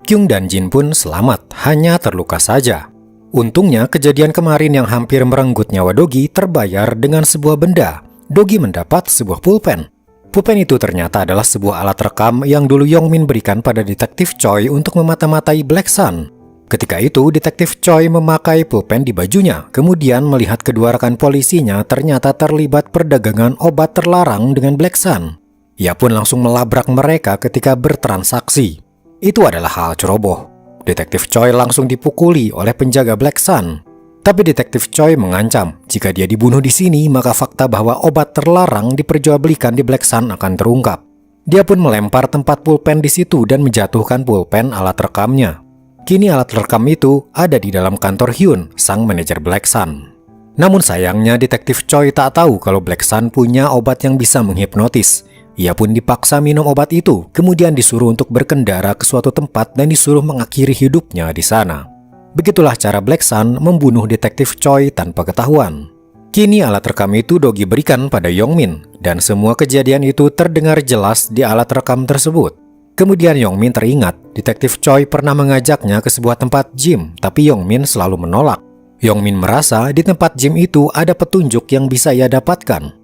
Kyung dan Jin pun selamat, hanya terluka saja. Untungnya, kejadian kemarin yang hampir merenggut nyawa Doggy terbayar dengan sebuah benda. Doggy mendapat sebuah pulpen. Pulpen itu ternyata adalah sebuah alat rekam yang dulu Yongmin berikan pada detektif Choi untuk memata-matai Black Sun. Ketika itu, detektif Choi memakai pulpen di bajunya, kemudian melihat kedua rekan polisinya ternyata terlibat perdagangan obat terlarang dengan Black Sun. Ia pun langsung melabrak mereka ketika bertransaksi. Itu adalah hal ceroboh. Detektif Choi langsung dipukuli oleh penjaga Black Sun. Tapi detektif Choi mengancam, jika dia dibunuh di sini, maka fakta bahwa obat terlarang diperjualbelikan di Black Sun akan terungkap. Dia pun melempar tempat pulpen di situ dan menjatuhkan pulpen alat rekamnya. Kini alat rekam itu ada di dalam kantor Hyun, sang manajer Black Sun. Namun sayangnya detektif Choi tak tahu kalau Black Sun punya obat yang bisa menghipnotis. Ia pun dipaksa minum obat itu, kemudian disuruh untuk berkendara ke suatu tempat dan disuruh mengakhiri hidupnya di sana. Begitulah cara Black Sun membunuh detektif Choi tanpa ketahuan. Kini alat rekam itu Dogi berikan pada Yongmin, dan semua kejadian itu terdengar jelas di alat rekam tersebut. Kemudian Yongmin teringat, detektif Choi pernah mengajaknya ke sebuah tempat gym, tapi Yongmin selalu menolak. Yongmin merasa di tempat gym itu ada petunjuk yang bisa ia dapatkan.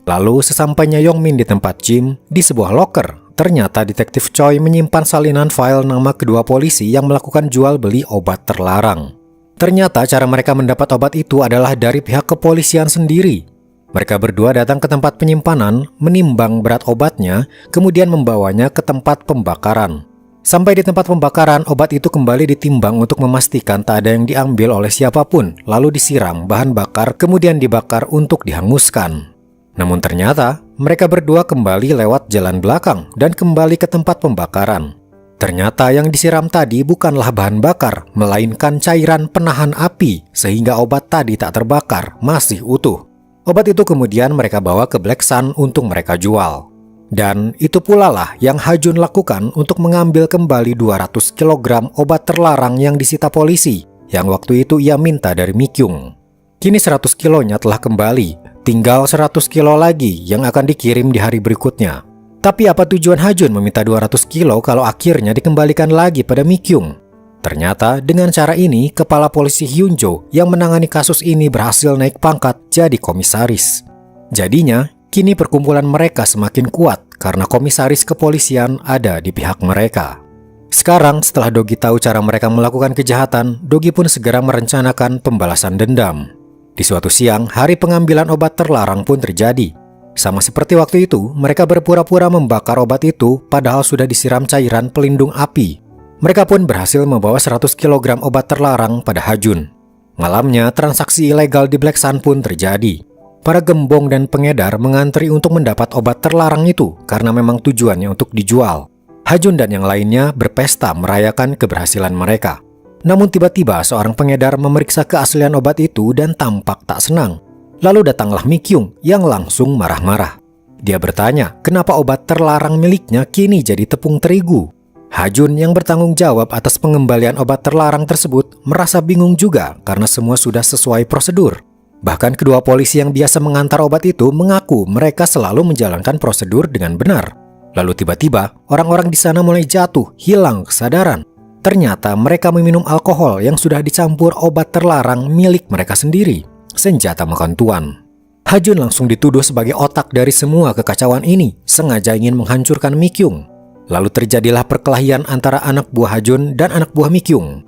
Lalu sesampainya Yongmin di tempat gym, di sebuah loker, ternyata detektif Choi menyimpan salinan file nama kedua polisi yang melakukan jual beli obat terlarang. Ternyata cara mereka mendapat obat itu adalah dari pihak kepolisian sendiri. Mereka berdua datang ke tempat penyimpanan, menimbang berat obatnya, kemudian membawanya ke tempat pembakaran. Sampai di tempat pembakaran, obat itu kembali ditimbang untuk memastikan tak ada yang diambil oleh siapapun, lalu disiram bahan bakar, kemudian dibakar untuk dihanguskan. Namun ternyata, mereka berdua kembali lewat jalan belakang dan kembali ke tempat pembakaran. Ternyata yang disiram tadi bukanlah bahan bakar, melainkan cairan penahan api, sehingga obat tadi tak terbakar, masih utuh. Obat itu kemudian mereka bawa ke Black Sun untuk mereka jual. Dan itu pula lah yang Ha-jun lakukan untuk mengambil kembali 200 kg obat terlarang yang disita polisi, yang waktu itu ia minta dari Mi-kyung. Kini 100 kilonya telah kembali. Tinggal 100 kilo lagi yang akan dikirim di hari berikutnya. Tapi apa tujuan Ha-jun meminta 200 kilo kalau akhirnya dikembalikan lagi pada Mi-kyung? Ternyata dengan cara ini, kepala polisi Hyunjo yang menangani kasus ini berhasil naik pangkat jadi komisaris. Jadinya, kini perkumpulan mereka semakin kuat karena komisaris kepolisian ada di pihak mereka. Sekarang setelah Dogi tahu cara mereka melakukan kejahatan, Dogi pun segera merencanakan pembalasan dendam. Di suatu siang, hari pengambilan obat terlarang pun terjadi. Sama seperti waktu itu, mereka berpura-pura membakar obat itu padahal sudah disiram cairan pelindung api. Mereka pun berhasil membawa 100 kg obat terlarang pada Ha-jun. Malamnya, transaksi ilegal di Black Sun pun terjadi. Para gembong dan pengedar mengantri untuk mendapat obat terlarang itu karena memang tujuannya untuk dijual. Ha-jun dan yang lainnya berpesta merayakan keberhasilan mereka. Namun tiba-tiba seorang pengedar memeriksa keaslian obat itu dan tampak tak senang. Lalu datanglah Mi-kyung yang langsung marah-marah. Dia bertanya kenapa obat terlarang miliknya kini jadi tepung terigu. Ha-jun yang bertanggung jawab atas pengembalian obat terlarang tersebut merasa bingung juga karena semua sudah sesuai prosedur. Bahkan kedua polisi yang biasa mengantar obat itu mengaku mereka selalu menjalankan prosedur dengan benar. Lalu tiba-tiba orang-orang di sana mulai jatuh, hilang kesadaran. Ternyata mereka meminum alkohol yang sudah dicampur obat terlarang milik mereka sendiri, senjata makan tuan. Ha-jun langsung dituduh sebagai otak dari semua kekacauan ini, sengaja ingin menghancurkan Mi-kyung. Lalu terjadilah perkelahian antara anak buah Ha-jun dan anak buah Mi-kyung.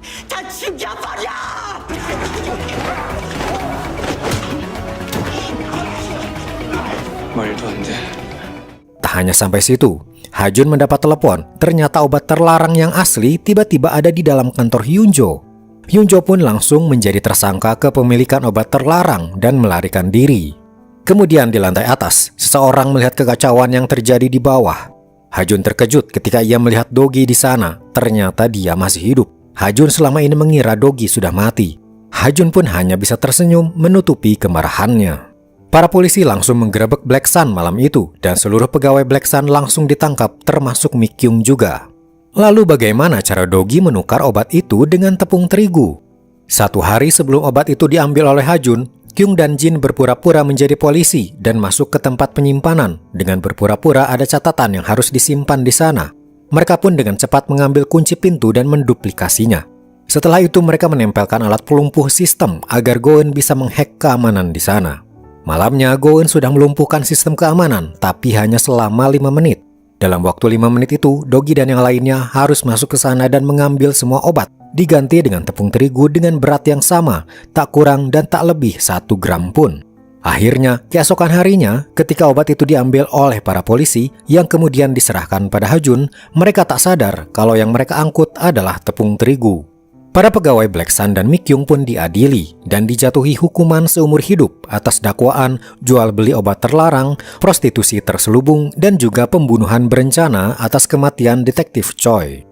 Tak hanya sampai situ, Ha-jun mendapat telepon, ternyata obat terlarang yang asli tiba-tiba ada di dalam kantor Hyunjo. Hyunjo pun langsung menjadi tersangka kepemilikan obat terlarang dan melarikan diri. Kemudian di lantai atas, seseorang melihat kekacauan yang terjadi di bawah. Ha-jun terkejut ketika ia melihat Dogi di sana, ternyata dia masih hidup. Ha-jun selama ini mengira Dogi sudah mati. Ha-jun pun hanya bisa tersenyum menutupi kemarahannya. Para polisi langsung menggerebek Black Sun malam itu dan seluruh pegawai Black Sun langsung ditangkap termasuk Mi-kyung juga. Lalu bagaimana cara Dogi menukar obat itu dengan tepung terigu? 1 hari sebelum obat itu diambil oleh Ha-jun, Kyung dan Jin berpura-pura menjadi polisi dan masuk ke tempat penyimpanan dengan berpura-pura ada catatan yang harus disimpan di sana. Mereka pun dengan cepat mengambil kunci pintu dan menduplikasinya. Setelah itu mereka menempelkan alat pelumpuh sistem agar Go-eun bisa menghack keamanan di sana. Malamnya, Go-eun sudah melumpuhkan sistem keamanan, tapi hanya selama 5 menit. Dalam waktu 5 menit itu, Dogi dan yang lainnya harus masuk ke sana dan mengambil semua obat, diganti dengan tepung terigu dengan berat yang sama, tak kurang dan tak lebih 1 gram pun. Akhirnya, keesokan harinya, ketika obat itu diambil oleh para polisi, yang kemudian diserahkan pada Ha-jun, mereka tak sadar kalau yang mereka angkut adalah tepung terigu. Para pegawai Black Sun dan Mi-kyung pun diadili dan dijatuhi hukuman seumur hidup atas dakwaan jual beli obat terlarang, prostitusi terselubung, dan juga pembunuhan berencana atas kematian detektif Choi.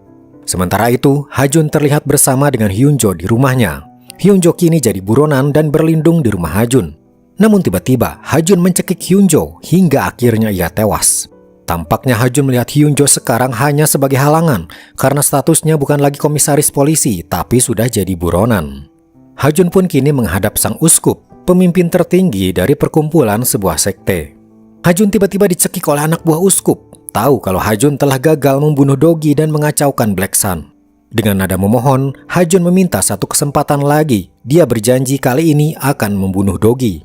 Sementara itu, Ha-jun terlihat bersama dengan Hyunjo di rumahnya. Hyunjo kini jadi buronan dan berlindung di rumah Hajun. Namun tiba-tiba Hajun mencekik Hyunjo hingga akhirnya ia tewas. Tampaknya Hajun melihat Hyunjo sekarang hanya sebagai halangan karena statusnya bukan lagi komisaris polisi tapi sudah jadi buronan. Hajun pun kini menghadap sang uskup, pemimpin tertinggi dari perkumpulan sebuah sekte. Hajun tiba-tiba dicekik oleh anak buah uskup, tahu kalau Hajun telah gagal membunuh Dogi dan mengacaukan Black Sun. Dengan nada memohon, Hajun meminta satu kesempatan lagi. Dia berjanji kali ini akan membunuh Dogi.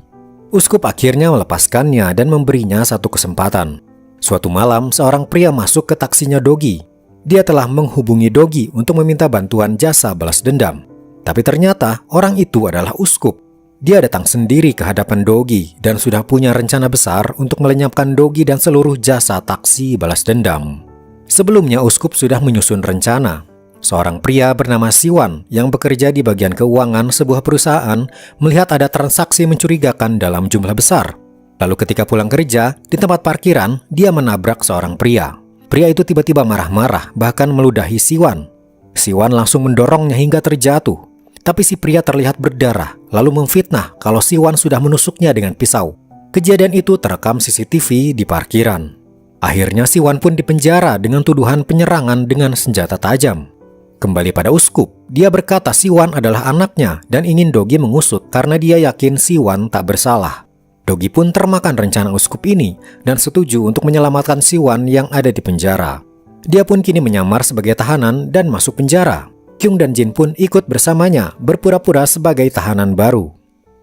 Uskup akhirnya melepaskannya dan memberinya satu kesempatan. Suatu malam, seorang pria masuk ke taksinya Dogi. Dia telah menghubungi Dogi untuk meminta bantuan jasa balas dendam. Tapi ternyata orang itu adalah uskup. Dia datang sendiri ke hadapan Dogi dan sudah punya rencana besar untuk melenyapkan Dogi dan seluruh jasa taksi balas dendam. Sebelumnya uskup sudah menyusun rencana. Seorang pria bernama Siwan yang bekerja di bagian keuangan sebuah perusahaan melihat ada transaksi mencurigakan dalam jumlah besar. Lalu ketika pulang kerja, di tempat parkiran, dia menabrak seorang pria. Pria itu tiba-tiba marah-marah, bahkan meludahi Siwan. Siwan langsung mendorongnya hingga terjatuh. Tapi si pria terlihat berdarah, lalu memfitnah kalau Siwan sudah menusuknya dengan pisau. Kejadian itu terekam CCTV di parkiran. Akhirnya Siwan pun dipenjara dengan tuduhan penyerangan dengan senjata tajam. Kembali pada uskup, dia berkata Siwan adalah anaknya dan ingin Dogi mengusut karena dia yakin Siwan tak bersalah. Dogi pun termakan rencana uskup ini dan setuju untuk menyelamatkan Siwan yang ada di penjara. Dia pun kini menyamar sebagai tahanan dan masuk penjara. Kyung dan Jin pun ikut bersamanya, berpura-pura sebagai tahanan baru.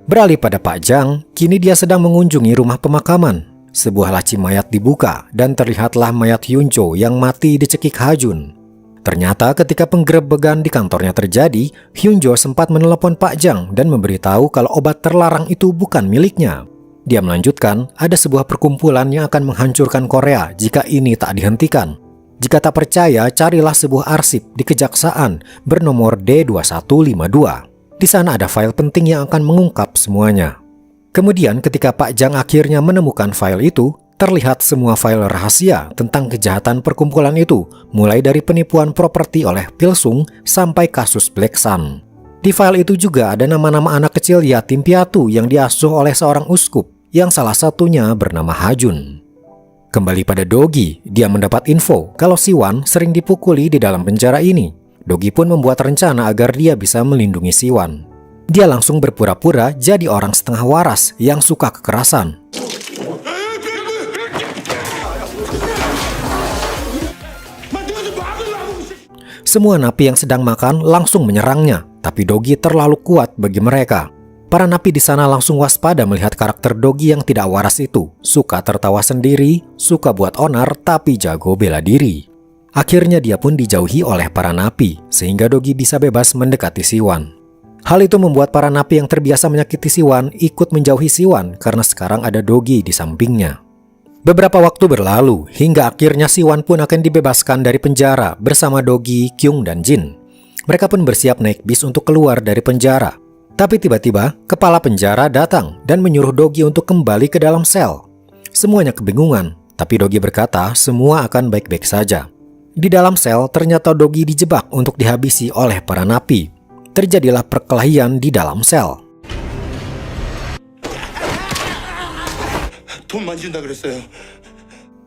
Beralih pada Pak Jang, kini dia sedang mengunjungi rumah pemakaman. Sebuah laci mayat dibuka dan terlihatlah mayat Hyunjo yang mati dicekik Hajun. Ternyata ketika penggerebegan di kantornya terjadi, Hyunjo sempat menelepon Pak Jang dan memberitahu kalau obat terlarang itu bukan miliknya. Dia melanjutkan, ada sebuah perkumpulan yang akan menghancurkan Korea jika ini tak dihentikan. Jika tak percaya, carilah sebuah arsip di kejaksaan bernomor D2152. Di sana ada file penting yang akan mengungkap semuanya. Kemudian ketika Pak Jang akhirnya menemukan file itu, terlihat semua file rahasia tentang kejahatan perkumpulan itu, mulai dari penipuan properti oleh Pilsung sampai kasus Black Sun. Di file itu juga ada nama-nama anak kecil yatim piatu yang diasuh oleh seorang uskup, yang salah satunya bernama Hajun. Kembali pada Dogi, dia mendapat info kalau Siwan sering dipukuli di dalam penjara ini. Dogi pun membuat rencana agar dia bisa melindungi Siwan. Dia langsung berpura-pura jadi orang setengah waras yang suka kekerasan. Semua napi yang sedang makan langsung menyerangnya, tapi Dogi terlalu kuat bagi mereka. Para napi di sana langsung waspada melihat karakter Dogi yang tidak waras itu. Suka tertawa sendiri, suka buat onar, tapi jago bela diri. Akhirnya dia pun dijauhi oleh para napi, sehingga Dogi bisa bebas mendekati Siwan. Hal itu membuat para napi yang terbiasa menyakiti Siwan ikut menjauhi Siwan karena sekarang ada Dogi di sampingnya. Beberapa waktu berlalu, hingga akhirnya Siwan pun akan dibebaskan dari penjara bersama Dogi, Kyung, dan Jin. Mereka pun bersiap naik bis untuk keluar dari penjara. Tapi tiba-tiba, kepala penjara datang dan menyuruh Dogi untuk kembali ke dalam sel. Semuanya kebingungan, tapi Dogi berkata semua akan baik-baik saja. Di dalam sel, ternyata Dogi dijebak untuk dihabisi oleh para napi. Terjadilah perkelahian di dalam sel.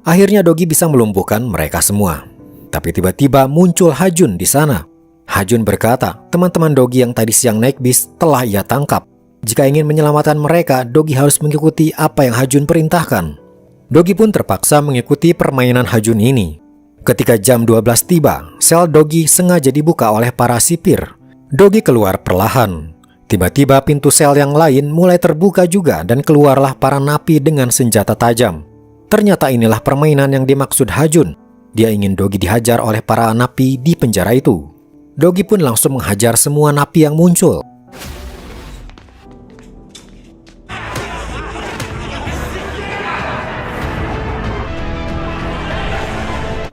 Akhirnya Dogi bisa melumpuhkan mereka semua. Tapi tiba-tiba muncul Hajun di sana. Hajun berkata, teman-teman Dogi yang tadi siang naik bis telah ia tangkap. Jika ingin menyelamatkan mereka, Dogi harus mengikuti apa yang Hajun perintahkan. Dogi pun terpaksa mengikuti permainan Hajun ini. Ketika jam 12 tiba, sel Dogi sengaja dibuka oleh para sipir. Dogi keluar perlahan. Tiba-tiba pintu sel yang lain mulai terbuka juga dan keluarlah para napi dengan senjata tajam. Ternyata inilah permainan yang dimaksud Hajun. Dia ingin Dogi dihajar oleh para napi di penjara itu. Dogi pun langsung menghajar semua napi yang muncul.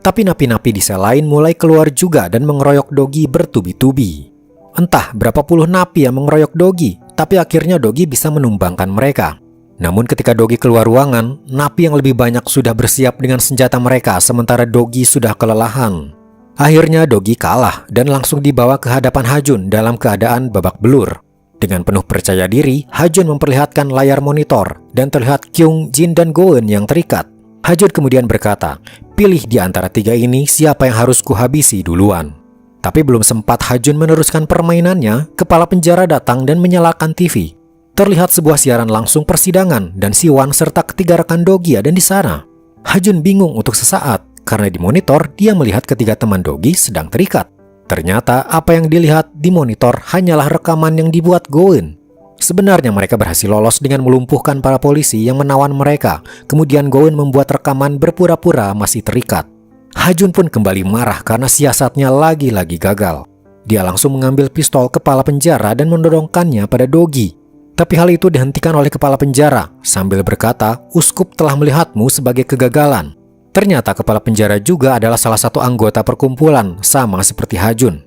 Tapi napi-napi di sel lain mulai keluar juga dan mengeroyok Dogi bertubi-tubi. Entah berapa puluh napi yang mengeroyok Dogi, tapi akhirnya Dogi bisa menumbangkan mereka. Namun ketika Dogi keluar ruangan, napi yang lebih banyak sudah bersiap dengan senjata mereka sementara Dogi sudah kelelahan. Akhirnya Dogi kalah dan langsung dibawa ke hadapan Hajun dalam keadaan babak belur. Dengan penuh percaya diri, Ha-jun memperlihatkan layar monitor dan terlihat Kyung, Jin, dan Go-eun yang terikat. Ha-jun kemudian berkata, pilih di antara tiga ini siapa yang harus kuhabisi duluan. Tapi belum sempat Ha-jun meneruskan permainannya, kepala penjara datang dan menyalakan TV. Terlihat sebuah siaran langsung persidangan dan Siwan serta ketiga rekan Dogi ada di sana. Ha-jun bingung untuk sesaat karena di monitor dia melihat ketiga teman Dogi sedang terikat. Ternyata apa yang dilihat di monitor hanyalah rekaman yang dibuat Go-eun. Sebenarnya mereka berhasil lolos dengan melumpuhkan para polisi yang menawan mereka. Kemudian Go-eun membuat rekaman berpura-pura masih terikat. Ha-jun pun kembali marah karena siasatnya lagi-lagi gagal. Dia langsung mengambil pistol kepala penjara dan mendorongkannya pada Dogi. Tapi hal itu dihentikan oleh kepala penjara sambil berkata, uskup telah melihatmu sebagai kegagalan. Ternyata kepala penjara juga adalah salah satu anggota perkumpulan, sama seperti Ha-jun.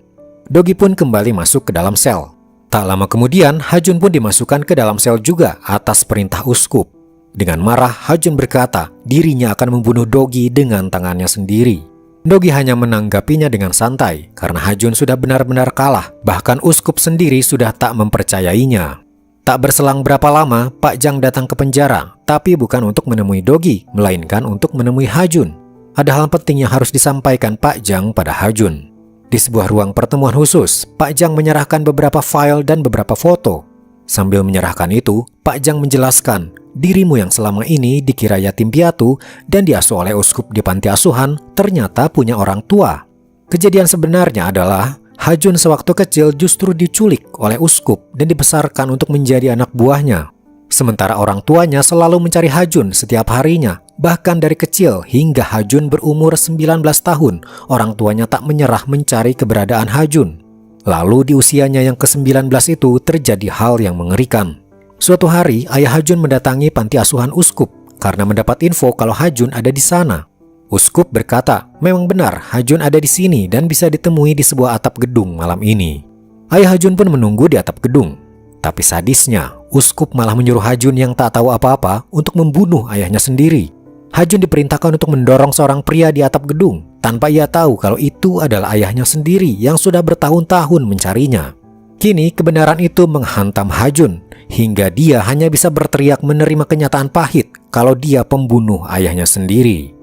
Dogi pun kembali masuk ke dalam sel. Tak lama kemudian, Ha-jun pun dimasukkan ke dalam sel juga atas perintah uskup. Dengan marah, Ha-jun berkata dirinya akan membunuh Dogi dengan tangannya sendiri. Dogi hanya menanggapinya dengan santai karena Ha-jun sudah benar-benar kalah. Bahkan uskup sendiri sudah tak mempercayainya. Tak berselang berapa lama, Pak Jang datang ke penjara, tapi bukan untuk menemui Dogi, melainkan untuk menemui Ha-jun. Ada hal penting yang harus disampaikan Pak Jang pada Ha-jun. Di sebuah ruang pertemuan khusus, Pak Jang menyerahkan beberapa file dan beberapa foto. Sambil menyerahkan itu, Pak Jang menjelaskan, dirimu yang selama ini dikira yatim piatu dan diasuh oleh uskup di panti asuhan, ternyata punya orang tua. Kejadian sebenarnya adalah Ha-jun sewaktu kecil justru diculik oleh uskup dan dibesarkan untuk menjadi anak buahnya. Sementara orang tuanya selalu mencari Ha-jun setiap harinya. Bahkan dari kecil hingga Ha-jun berumur 19 tahun, orang tuanya tak menyerah mencari keberadaan Ha-jun. Lalu di usianya yang ke-19 itu terjadi hal yang mengerikan. Suatu hari, ayah Ha-jun mendatangi panti asuhan uskup karena mendapat info kalau Ha-jun ada di sana. Uskup berkata, memang benar Ha-jun ada di sini dan bisa ditemui di sebuah atap gedung malam ini. Ayah Ha-jun pun menunggu di atap gedung. Tapi sadisnya, uskup malah menyuruh Ha-jun yang tak tahu apa-apa untuk membunuh ayahnya sendiri. Ha-jun diperintahkan untuk mendorong seorang pria di atap gedung tanpa ia tahu kalau itu adalah ayahnya sendiri yang sudah bertahun-tahun mencarinya. Kini kebenaran itu menghantam Ha-jun hingga dia hanya bisa berteriak menerima kenyataan pahit kalau dia pembunuh ayahnya sendiri.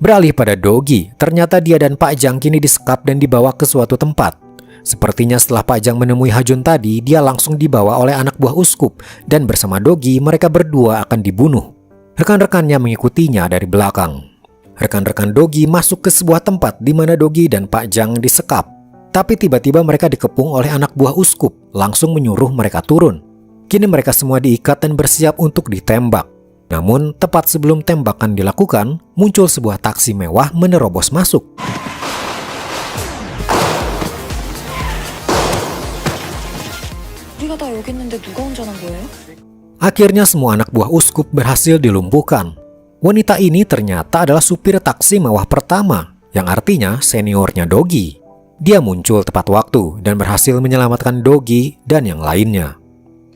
Beralih pada Dogi, ternyata dia dan Pak Jang kini disekap dan dibawa ke suatu tempat. Sepertinya setelah Pak Jang menemui Ha-jun tadi, dia langsung dibawa oleh anak buah uskup dan bersama Dogi mereka berdua akan dibunuh. Rekan-rekannya mengikutinya dari belakang. Rekan-rekan Dogi masuk ke sebuah tempat di mana Dogi dan Pak Jang disekap. Tapi tiba-tiba mereka dikepung oleh anak buah uskup, langsung menyuruh mereka turun. Kini mereka semua diikat dan bersiap untuk ditembak. Namun, tepat sebelum tembakan dilakukan, muncul sebuah taksi mewah menerobos masuk. Akhirnya semua anak buah uskup berhasil dilumpuhkan. Wanita ini ternyata adalah supir taksi mewah pertama, yang artinya seniornya Dogi. Dia muncul tepat waktu dan berhasil menyelamatkan Dogi dan yang lainnya.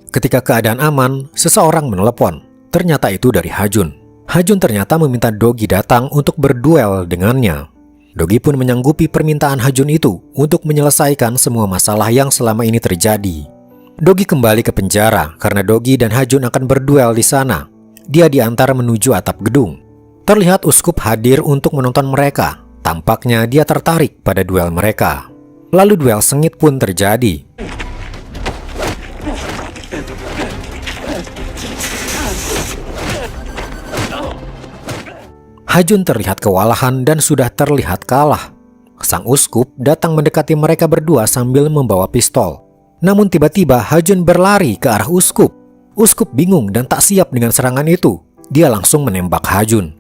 Ketika keadaan aman, seseorang menelepon. Ternyata itu dari Ha-jun. Ha-jun ternyata meminta Dogi datang untuk berduel dengannya. Dogi pun menyanggupi permintaan Ha-jun itu untuk menyelesaikan semua masalah yang selama ini terjadi. Dogi kembali ke penjara karena Dogi dan Ha-jun akan berduel di sana. Dia diantar menuju atap gedung. Terlihat uskup hadir untuk menonton mereka. Tampaknya dia tertarik pada duel mereka. Lalu duel sengit pun terjadi. Ha-jun terlihat kewalahan dan sudah terlihat kalah. Sang uskup datang mendekati mereka berdua sambil membawa pistol. Namun tiba-tiba Ha-jun berlari ke arah uskup. Uskup bingung dan tak siap dengan serangan itu. Dia langsung menembak Ha-jun.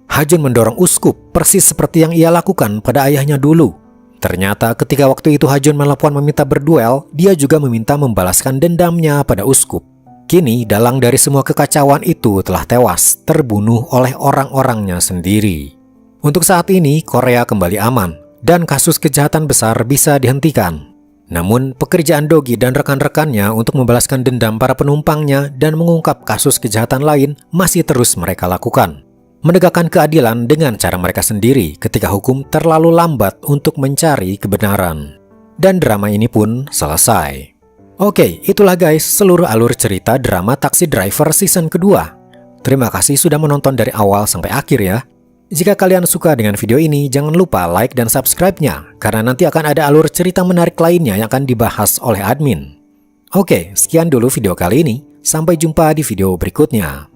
Ha-jun mendorong uskup persis seperti yang ia lakukan pada ayahnya dulu. Ternyata ketika waktu itu Ha-jun menelepon meminta berduel, dia juga meminta membalaskan dendamnya pada uskup. Kini dalang dari semua kekacauan itu telah tewas, terbunuh oleh orang-orangnya sendiri. Untuk saat ini Korea kembali aman dan kasus kejahatan besar bisa dihentikan. Namun pekerjaan Dogi dan rekan-rekannya untuk membalaskan dendam para penumpangnya dan mengungkap kasus kejahatan lain masih terus mereka lakukan. Menegakkan keadilan dengan cara mereka sendiri ketika hukum terlalu lambat untuk mencari kebenaran. Dan drama ini pun selesai. Oke, itulah guys seluruh alur cerita drama Taxi Driver season kedua. Terima kasih sudah menonton dari awal sampai akhir ya. Jika kalian suka dengan video ini, jangan lupa like dan subscribe-nya, karena nanti akan ada alur cerita menarik lainnya yang akan dibahas oleh admin. Oke, sekian dulu video kali ini. Sampai jumpa di video berikutnya.